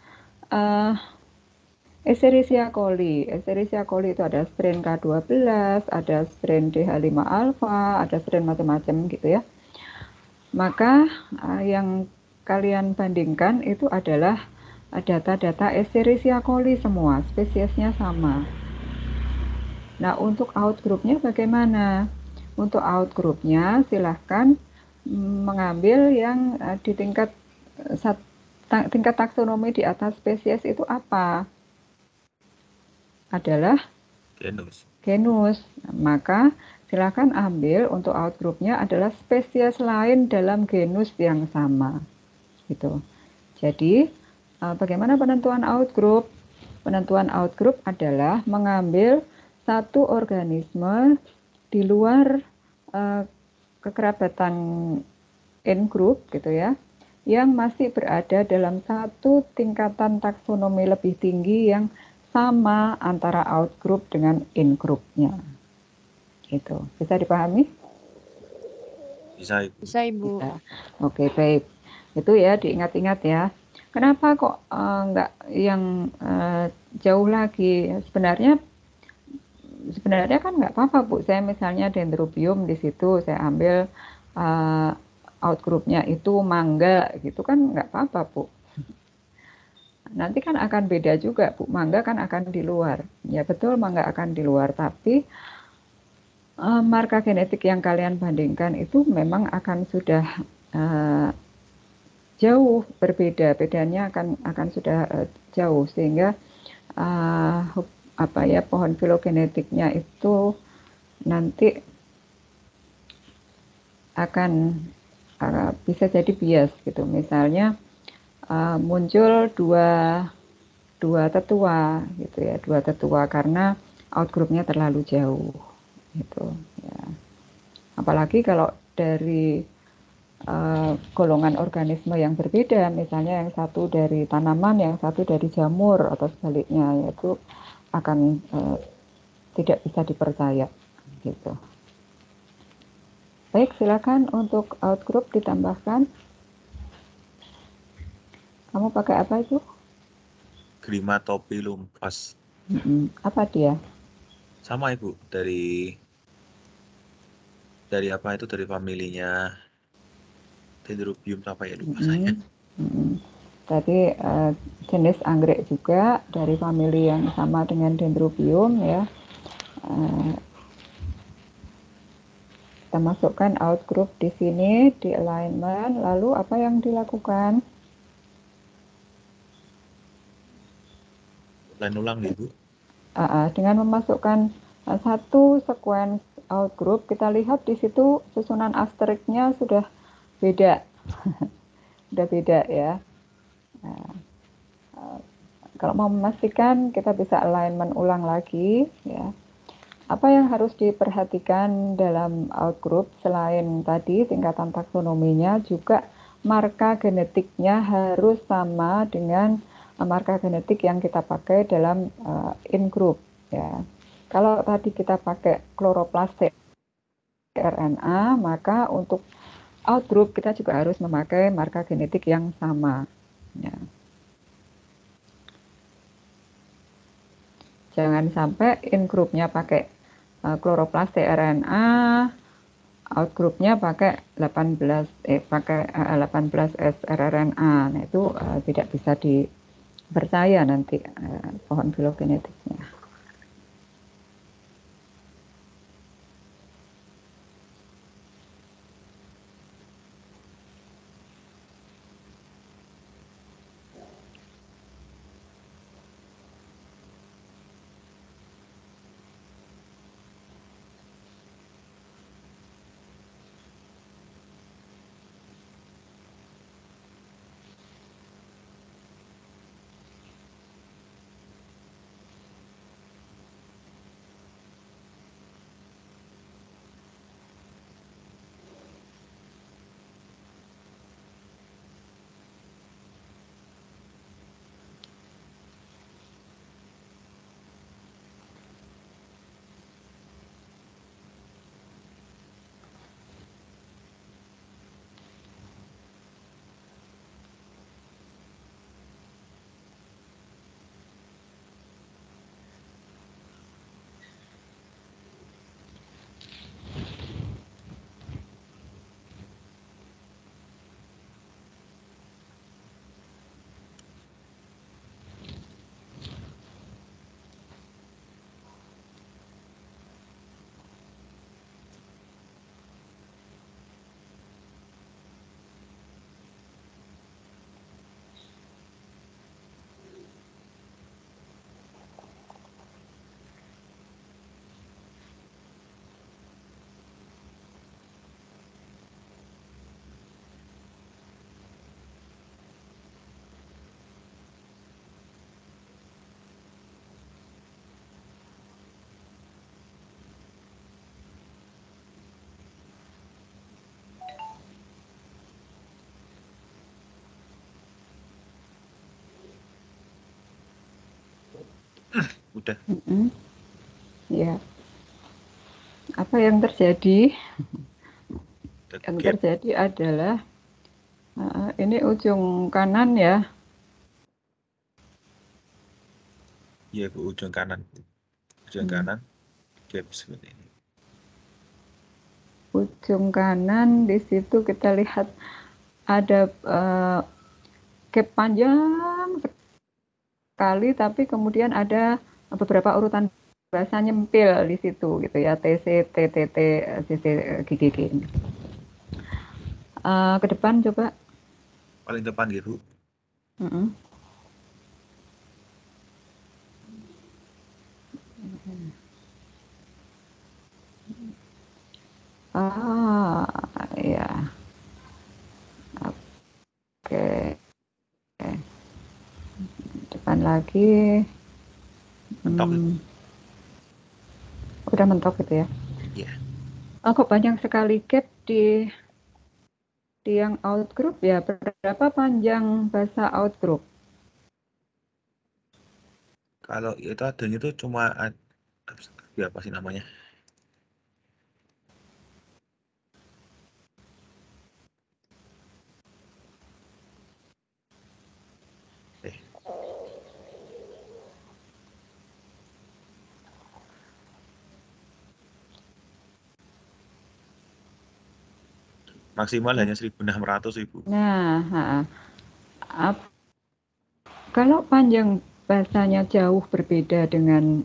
Escherichia coli. Escherichia coli itu ada strain K12, ada strain DH5 alpha, ada strain macam-macam gitu ya. Maka yang kalian bandingkan itu adalah data-data Escherichia coli semua, spesiesnya sama. Nah, untuk outgroupnya bagaimana? Untuk outgroupnya silahkan mengambil yang di tingkat taksonomi di atas spesies itu apa? Adalah genus. Maka silakan ambil untuk outgroupnya adalah spesies lain dalam genus yang sama. Gitu. Jadi, bagaimana penentuan outgroup? Penentuan outgroup adalah mengambil satu organisme di luar kekerabatan in-group gitu ya, yang masih berada dalam satu tingkatan taksonomi lebih tinggi yang sama antara outgroup dengan in-groupnya. Gitu. Bisa dipahami? Bisa, Ibu. Bisa, Ibu. Bisa. Oke, baik. Itu ya diingat-ingat ya. Kenapa kok nggak yang jauh lagi? Sebenarnya kan nggak apa-apa Bu. Saya misalnya Dendrobium di situ saya ambil outgroupnya itu mangga gitu kan nggak apa-apa Bu. Nanti kan akan beda juga Bu. Mangga kan akan di luar. Ya betul mangga akan di luar, tapi marka genetik yang kalian bandingkan itu memang akan sudah jauh berbeda. Bedanya akan sudah jauh sehingga pohon filogenetiknya itu nanti akan bisa jadi bias gitu. Misalnya muncul dua tetua gitu ya, dua tetua karena outgroupnya terlalu jauh gitu ya. Apalagi kalau dari golongan organisme yang berbeda, misalnya yang satu dari tanaman, yang satu dari jamur atau sebaliknya, itu akan tidak bisa dipercaya gitu. Baik, silakan untuk outgroup ditambahkan. Kamu pakai apa itu? Grimatopilum pas. Apa dia? Sama Ibu, dari apa itu, dari familinya Dendrobium apa ya, lupa saya. Tadi jenis anggrek juga dari famili yang sama dengan Dendrobium ya. Kita masukkan outgroup di sini, di alignment, lalu apa yang dilakukan? Lain ulang Ibu. Dengan memasukkan satu sequence outgroup, kita lihat di situ susunan asteriknya sudah beda. Sudah beda ya. Kalau mau memastikan, kita bisa alignment ulang lagi ya. Apa yang harus diperhatikan dalam outgroup selain tadi tingkatan taksonominya, juga marka genetiknya harus sama dengan marka genetik yang kita pakai dalam in-group ya. Kalau tadi kita pakai kloroplastik RNA, maka untuk outgroup kita juga harus memakai marka genetik yang sama ya. Jangan sampai in-groupnya pakai kloroplastik RNA, outgroupnya pakai 18S rRNA. Nah, itu tidak bisa dipercaya nanti pohon filogenetiknya. Udah. Ya. Apa yang terjadi? Yang Gap. terjadi adalah ini ujung kanan ya. Iya Bu, ujung kanan. Ujung kanan gap seperti ini. Ujung kanan di situ kita lihat ada gap panjang sekali, tapi kemudian ada beberapa urutan bahasa nyempil di situ gitu ya, TC, TTT, CC, GGG. Ke depan coba. Paling depan gitu. Ya. Oke. Depan lagi. Mentok itu. Udah mentok gitu ya? Iya. Kok banyak sekali gap di yang out group ya? Berapa panjang bahasa out group? Kalau itu adanya itu cuma ya apa sih namanya? Maksimal hanya 1.600 Ibu. Nah, kalau panjang bahasanya jauh berbeda dengan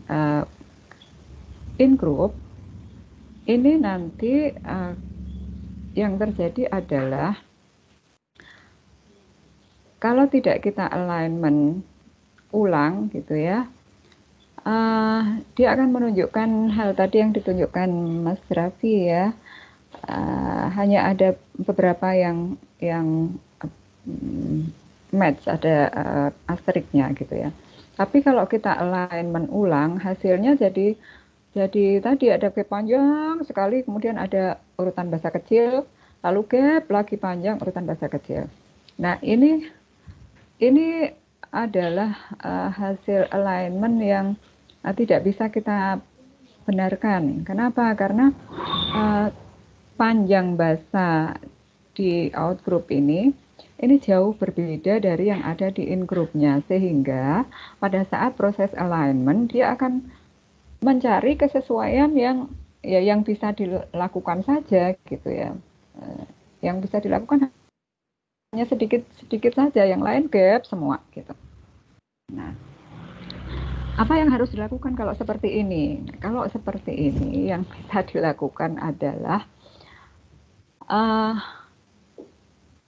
in group, ini nanti yang terjadi adalah kalau tidak kita alignment ulang gitu ya, dia akan menunjukkan hal tadi yang ditunjukkan Mas Raffi ya. Hanya ada beberapa yang match, ada asteriknya gitu ya. Tapi kalau kita alignment ulang, hasilnya jadi tadi ada gap panjang sekali, kemudian ada urutan bahasa kecil, lalu gap lagi panjang urutan bahasa kecil. Nah, ini adalah hasil alignment yang tidak bisa kita benarkan. Kenapa? Karena panjang bahasa di out group ini jauh berbeda dari yang ada di in groupnya, sehingga pada saat proses alignment dia akan mencari kesesuaian yang bisa dilakukan saja gitu ya. Yang bisa dilakukan hanya sedikit saja, yang lain gap semua gitu. Nah, apa yang harus dilakukan kalau seperti ini? Kalau seperti ini yang bisa dilakukan adalah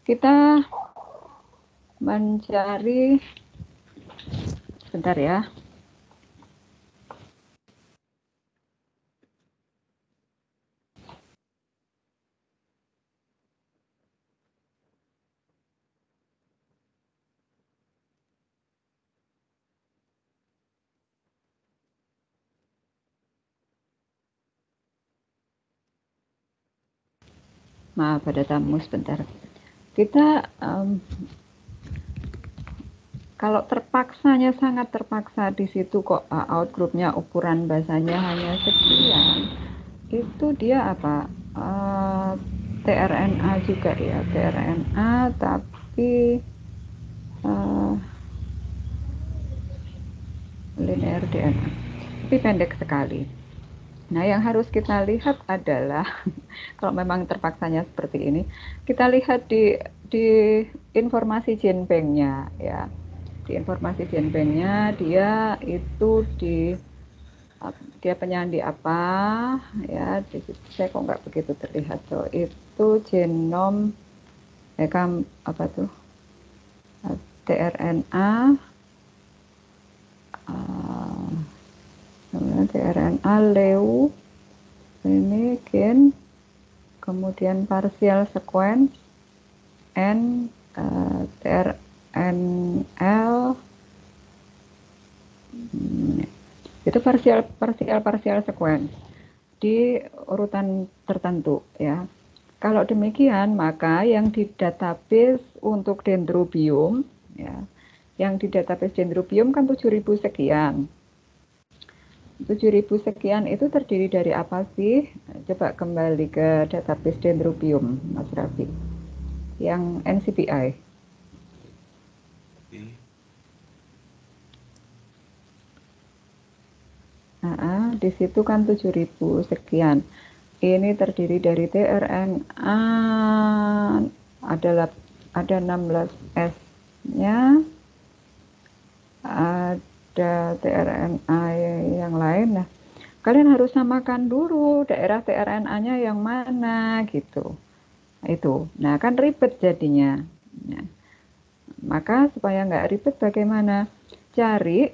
kita mencari, sebentar ya. Maaf, ada tamu sebentar. Kita kalau terpaksanya, sangat terpaksa di situ kok out groupnya ukuran bahasanya hanya sekian, itu dia apa? TRNA juga ya, TRNA tapi linear DNA, tapi pendek sekali. Nah, yang harus kita lihat adalah kalau memang terpaksanya seperti ini, kita lihat di informasi genbanknya ya. Di informasi genbanknya dia itu dia penyandi apa ya, saya kok nggak begitu terlihat tuh, itu genom apa tuh, tRNA tRNA leu ini gen, kemudian partial sequence N TRNL itu partial sequence di urutan tertentu ya. Kalau demikian, maka yang di database untuk dendrobium ya, yang di database dendrobium kan 7.000 sekian. 7.000 sekian itu terdiri dari apa sih? Coba kembali ke database dendrobium, Mas Raffi. Yang NCBI. Di situ kan 7.000 sekian. Ini terdiri dari tRNA, ada 16S-nya, ada tRNA yang lain. Nah, kalian harus samakan dulu daerah tRNA-nya yang mana gitu. Itu. Nah, kan ribet jadinya. Nah, maka supaya nggak ribet bagaimana? Cari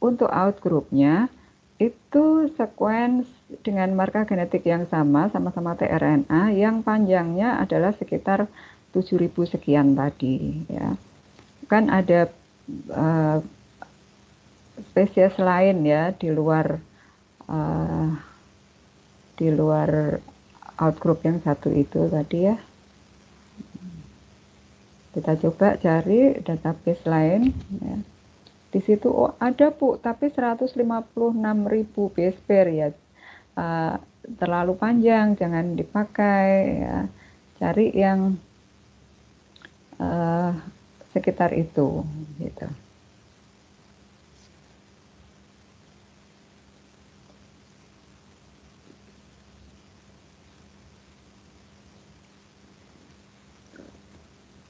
untuk out group-nya itu sequence dengan marka genetik yang sama-sama tRNA, yang panjangnya adalah sekitar 7.000 sekian tadi, ya. Kan ada spesies lain ya di luar outgroup yang satu itu tadi ya. Kita coba cari database lain, ya. Di situ ada Bu, tapi 156.000 base pair ya. Terlalu panjang, jangan dipakai ya. Cari yang sekitar itu gitu.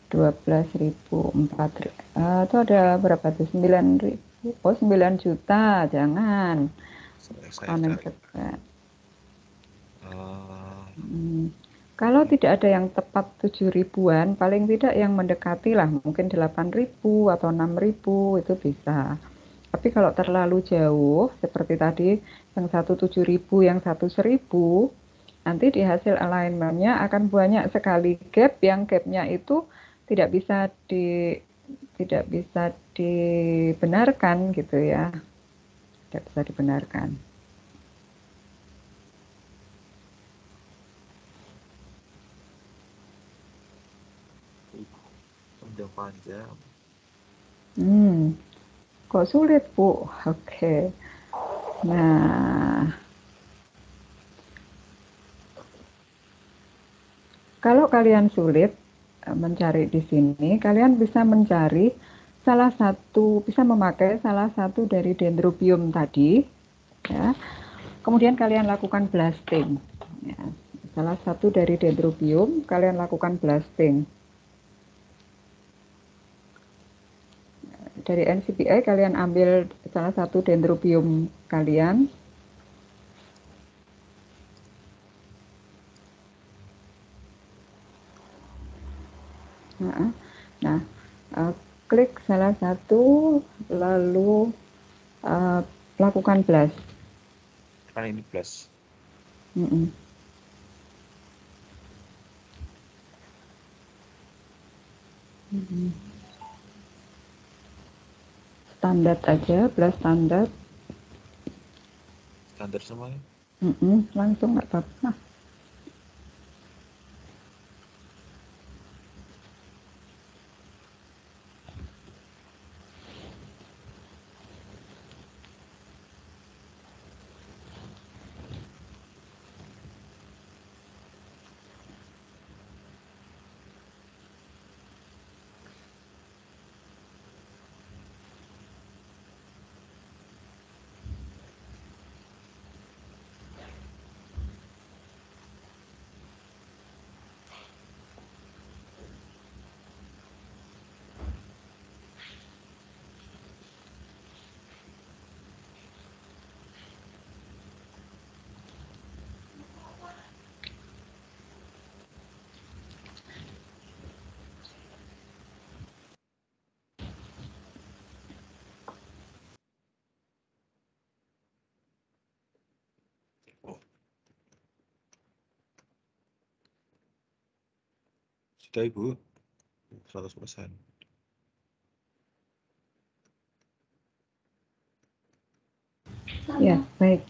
Itu ada berapa tuh? 9.000. Oh, 9 juta, jangan. Kalau tidak ada yang tepat 7 ribuan, paling tidak yang mendekati lah, mungkin 8.000 atau 6.000 itu bisa. Tapi kalau terlalu jauh, seperti tadi, yang satu 7.000, yang satu 1.000, nanti di hasil alignment-nya akan banyak sekali gap, yang gap-nya itu tidak bisa dibenarkan gitu ya. Tidak bisa dibenarkan. Panjang. Kok sulit, Bu? Oke. Nah, kalau kalian sulit mencari di sini, kalian bisa mencari bisa memakai salah satu dari dendrobium tadi, ya. Kemudian kalian lakukan blasting. Ya. Salah satu dari dendrobium, kalian lakukan blasting. Dari NCBI kalian ambil salah satu dendrobium kalian. Nah, klik salah satu, lalu lakukan blast. Kan ini blast. Standar aja, blast standar. Standar semuanya? Langsung nggak apa-apa. Sudah Ibu, 100%. Ya, baik.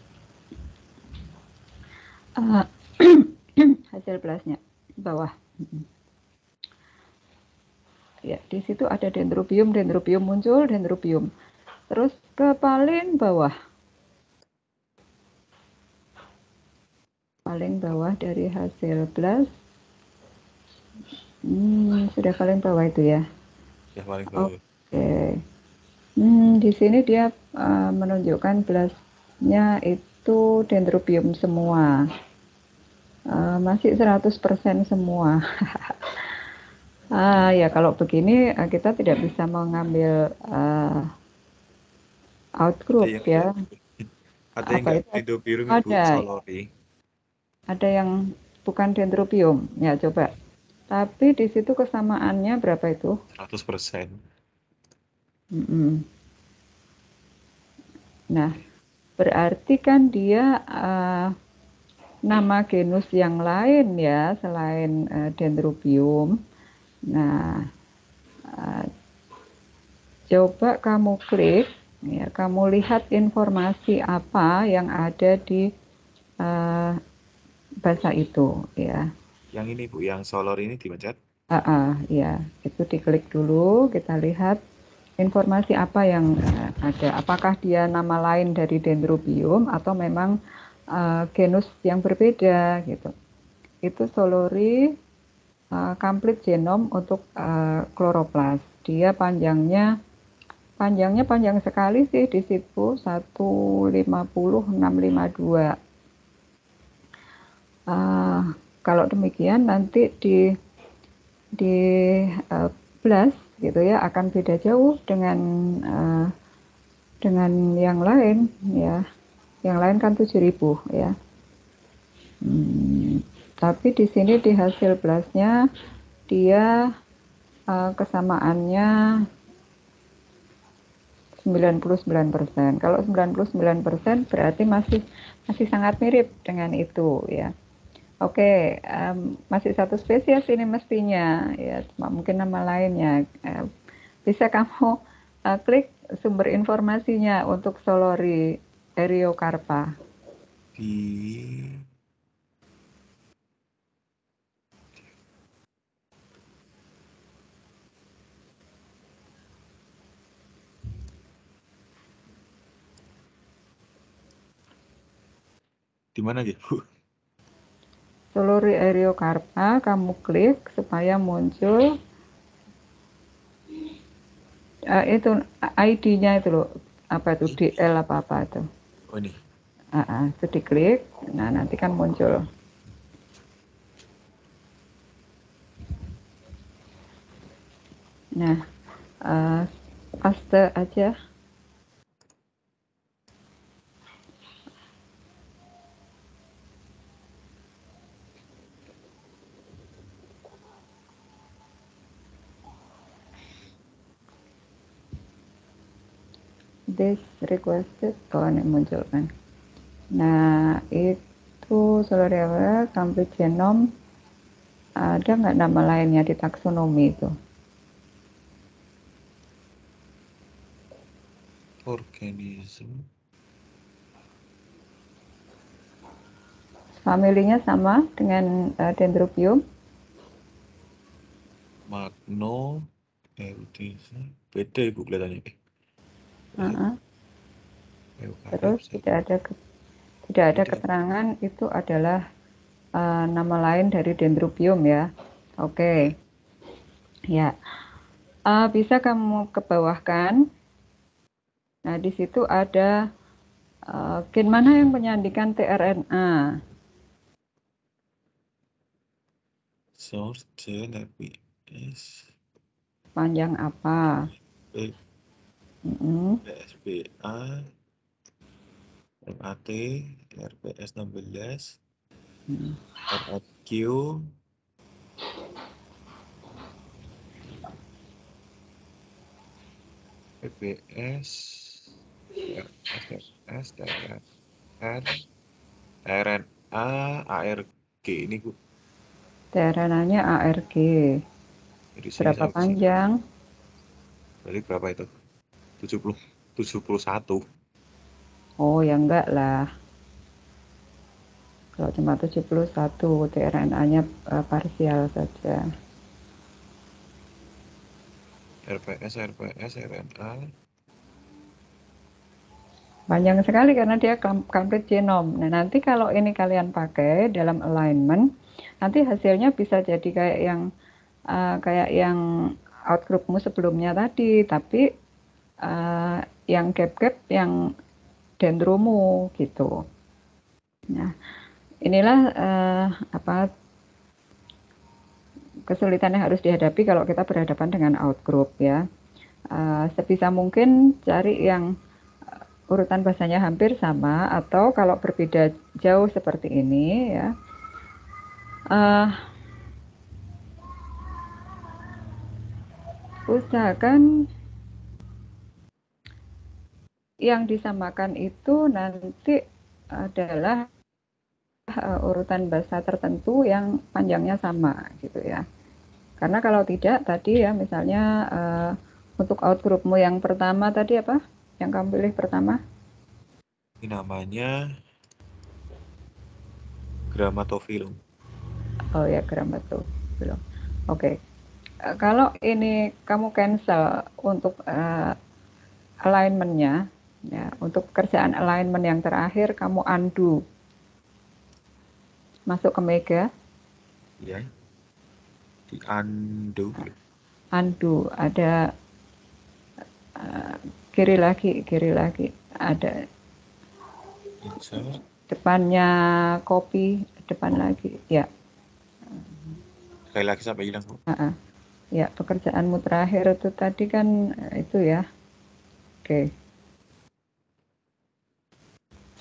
Hasil blastnya bawah. Ya, di situ ada dendrobium muncul, dendrobium. Terus ke paling bawah. Paling bawah dari hasil blast. Sudah paling bawah itu ya. Ya, paling bawah. Oke. Di sini dia menunjukkan blastnya itu dendrobium semua. Masih 100% semua. Ya kalau begini kita tidak bisa mengambil outgroup ya. Ada yang nggak dendrobium Ibu, Solori? Ada yang bukan dendrobium. Ya coba. Tapi di situ kesamaannya berapa itu? 100%. Nah, berarti kan dia nama genus yang lain ya selain Dendrobium. Nah, coba kamu klik, ya, kamu lihat informasi apa yang ada di bahasa itu, ya. Yang ini Bu, yang Solor ini dipencet. Ya, itu diklik dulu, kita lihat informasi apa yang ada. Apakah dia nama lain dari Dendrobium atau memang genus yang berbeda gitu. Itu Solori complete genome untuk Chloroplas. Dia panjang sekali sih di situ 150.652. Kalau demikian nanti di BLAST gitu ya akan beda jauh dengan yang lain ya. Yang lain kan 7.000 ya. Tapi di sini di hasil BLAST-nya dia kesamaannya 99%. Kalau 99% berarti masih sangat mirip dengan itu ya. Oke, masih satu spesies ini mestinya ya, cuma mungkin nama lainnya. Bisa kamu klik sumber informasinya untuk Solori Eriocarpa. Di mana gitu? Solori Eriocarpa, kamu klik supaya muncul itu ID-nya itu loh, apa itu DL apa itu. Oh ini. Itu diklik, nah nanti kan muncul. Nah, paste aja. This requested, ini muncul kan. Nah, itu Soloriae complete genome. Ada nggak nama lainnya di taksonomi itu? Organisme. Familinya sama dengan Dendrobium? Magno, beda Ibu kelihatannya. Terus tidak ada keterangan itu adalah nama lain dari Dendrobium ya. Oke. Ya. Bisa kamu ke bawah kan? Nah, di situ ada gen mana yang menyandingkan tRNA? Source RPS. Panjang apa? SBA, MAT, RPS 16, RAQ, PPS, RSS, TRN, RNA, ARG ini Bu. tRNA-nya ARG. Jadi Berapa panjang? Berarti berapa itu? 71. Oh, ya enggak lah. Kalau cuma 71, tRNA-nya parsial saja. RPS, RNA. Panjang sekali karena dia complete genome. Nah, nanti kalau ini kalian pakai dalam alignment, nanti hasilnya bisa jadi kayak yang outgroupmu sebelumnya tadi, tapi yang gap-gap yang dendromu gitu. Nah, inilah kesulitan yang harus dihadapi kalau kita berhadapan dengan outgroup ya. Sebisa mungkin cari yang urutan bahasanya hampir sama, atau kalau berbeda jauh seperti ini ya, usahakan yang disamakan itu nanti adalah urutan bahasa tertentu yang panjangnya sama gitu ya. Karena kalau tidak tadi ya misalnya untuk outgroupmu yang pertama tadi apa? Yang kamu pilih pertama? Ini namanya Grammatofilum. Oh ya, Grammatofilum. Oke. Kalau ini kamu cancel untuk alignment-nya, ya, untuk pekerjaan alignment yang terakhir kamu undo. Masuk ke Mega. Ya. Di undo. Undo, ada kiri lagi. Ada Insert. depannya copy, depan lagi. Ya, Sekali lagi sampai hilang, Bu. ya pekerjaanmu terakhir itu tadi kan itu ya. Oke.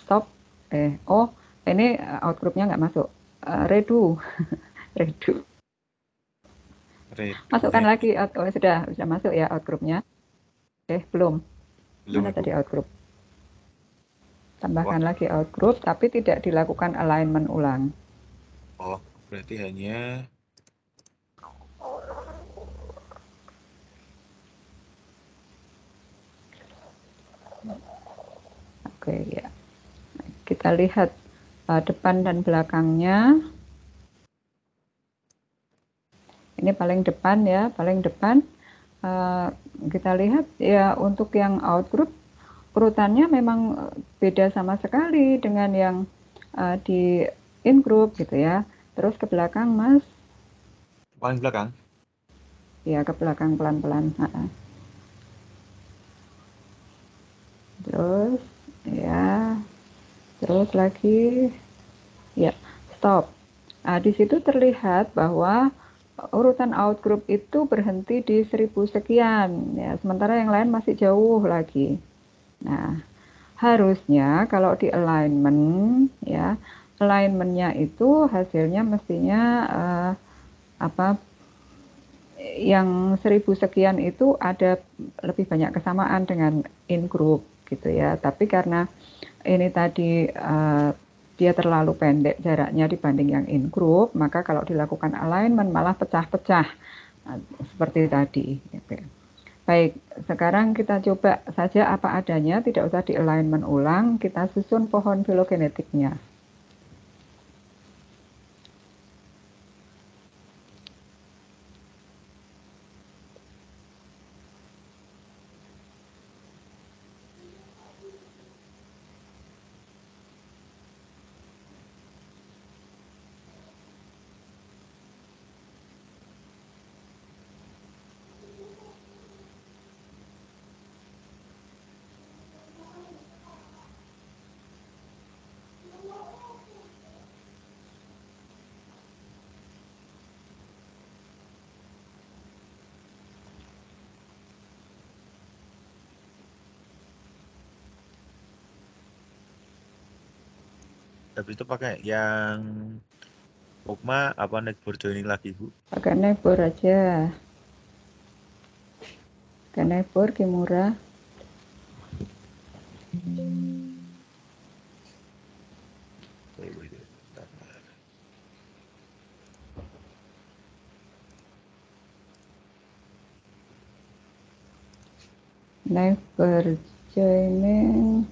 Stop. Oh, ini outgroupnya nggak masuk. Redo. Redo. Masukkan lagi. Oh, sudah masuk ya outgroupnya. Belum. Belum, Mana Bu. tadi outgroup? Tambahkan lagi outgroup, tapi tidak dilakukan alignment ulang. Oh, berarti hanya Oke, ya. Kita lihat depan dan belakangnya. Ini paling depan ya, paling depan. Kita lihat ya untuk yang outgroup urutannya memang beda sama sekali dengan yang di in group gitu ya. Terus ke belakang, Mas. paling belakang. Ya, ke belakang pelan-pelan. Terus ya, terus lagi ya, stop. Nah, di situ terlihat bahwa urutan outgroup itu berhenti di 1000 sekian ya, sementara yang lain masih jauh lagi. Nah, harusnya kalau di alignment ya, alignmentnya itu hasilnya mestinya apa yang 1000 sekian itu ada lebih banyak kesamaan dengan in group gitu ya. Tapi karena ini tadi dia terlalu pendek jaraknya dibanding yang in group, maka kalau dilakukan alignment malah pecah-pecah seperti tadi. Baik, sekarang kita coba saja apa adanya, tidak usah di alignment ulang, kita susun pohon filogenetiknya. Habis itu pakai yang Pogma apa netboard joining lagi, Bu? Pakai neighbor aja. Pakai neighbor, Kimura. Neighbor joining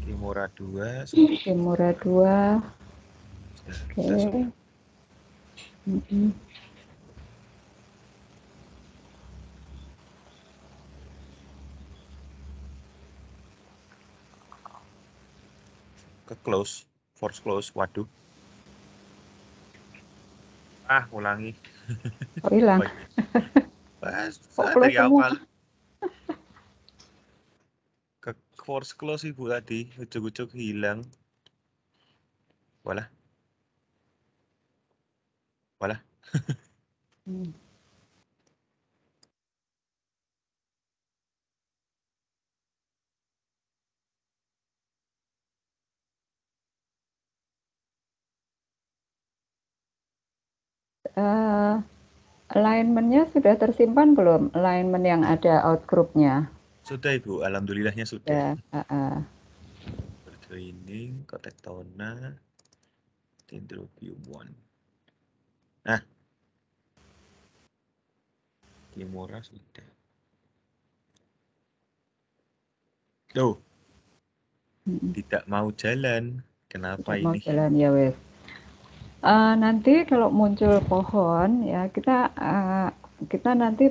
Kimura 2. Kimura 2. Oke. Ke close, force close, waduh. Ulangi. Oh, hilang. Kok close Dari semua? awal. Ke force close Ibu tadi, ujung-ujung hilang. Walah. Alignment-nya sudah tersimpan belum? Alignment yang ada outgroup-nya. Sudah Ibu, alhamdulillahnya sudah. Ya, Joining, Kotektona, Dendrobium 1. Nah, Kimura sudah. Loh, tidak mau jalan. Kenapa mau ini? jalan ya wes. Nanti kalau muncul pohon ya kita nanti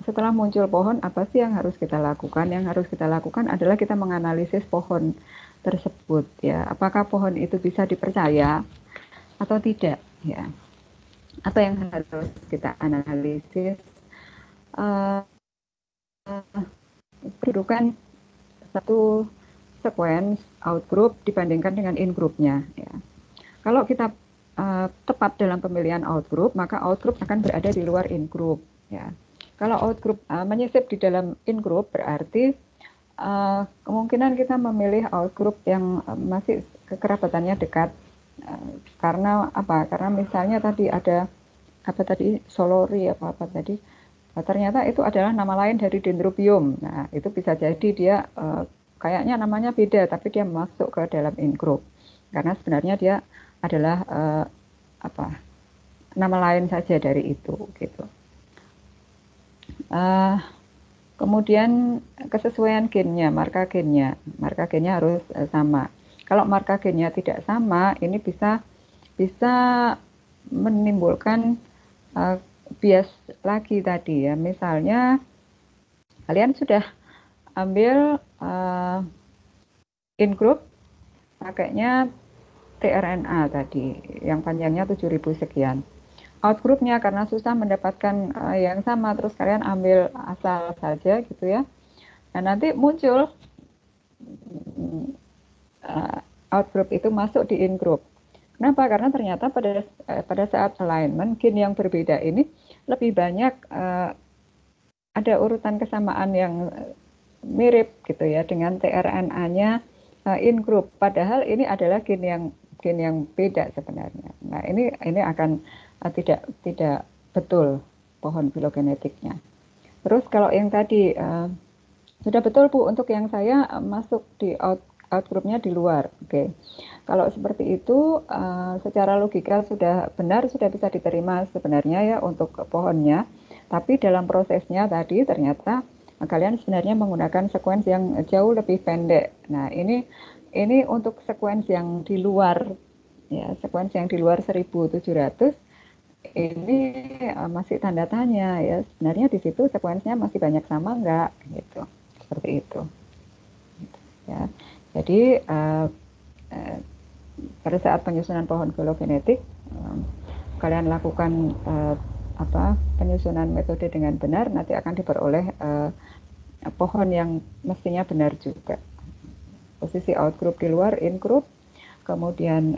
setelah muncul pohon apa sih yang harus kita lakukan? Yang harus kita lakukan adalah kita menganalisis pohon tersebut ya. Apakah pohon itu bisa dipercaya atau tidak ya? Apa yang harus kita analisis? Kedudukan satu sequence outgroup dibandingkan dengan in-groupnya ya. Kalau kita tepat dalam pemilihan outgroup, maka outgroup akan berada di luar in-group ya. Kalau outgroup menyisip di dalam in-group berarti kemungkinan kita memilih outgroup yang masih kekerabatannya dekat karena apa? Karena misalnya tadi ada apa tadi solori apa tadi ternyata itu adalah nama lain dari Dendrobium. Nah, itu bisa jadi dia kayaknya namanya beda tapi dia masuk ke dalam in-group. Karena sebenarnya dia adalah nama lain saja dari itu gitu. Kemudian kesesuaian gennya, marka gennya harus sama. Kalau marka gennya tidak sama, ini bisa menimbulkan bias lagi tadi ya. Misalnya kalian sudah ambil in group pakainya tRNA tadi yang panjangnya 7000 sekian. Out groupnya karena susah mendapatkan yang sama terus kalian ambil asal saja gitu ya. Nah, nanti muncul out group itu masuk di in group. Kenapa? Karena ternyata pada saat alignment gen yang berbeda ini lebih banyak ada urutan kesamaan yang mirip gitu ya dengan tRNA-nya in group. Padahal ini adalah gen yang beda sebenarnya. Nah, ini akan tidak betul pohon filogenetiknya. Terus kalau yang tadi sudah betul Bu untuk yang saya masuk di out groupnya di luar. Oke. Kalau seperti itu secara logika sudah benar, sudah bisa diterima sebenarnya ya untuk pohonnya. Tapi dalam prosesnya tadi ternyata kalian sebenarnya menggunakan sekuens yang jauh lebih pendek. Nah, ini untuk sekuens yang di luar ya, sekuens yang di luar 1700 ini masih tanda tanya ya. Sebenarnya di situ sekuensnya masih banyak sama enggak gitu. Seperti itu. Ya. Jadi pada saat penyusunan pohon filogenetik kalian lakukan penyusunan metode dengan benar, nanti akan diperoleh pohon yang mestinya benar juga. Posisi out group di luar, in group, kemudian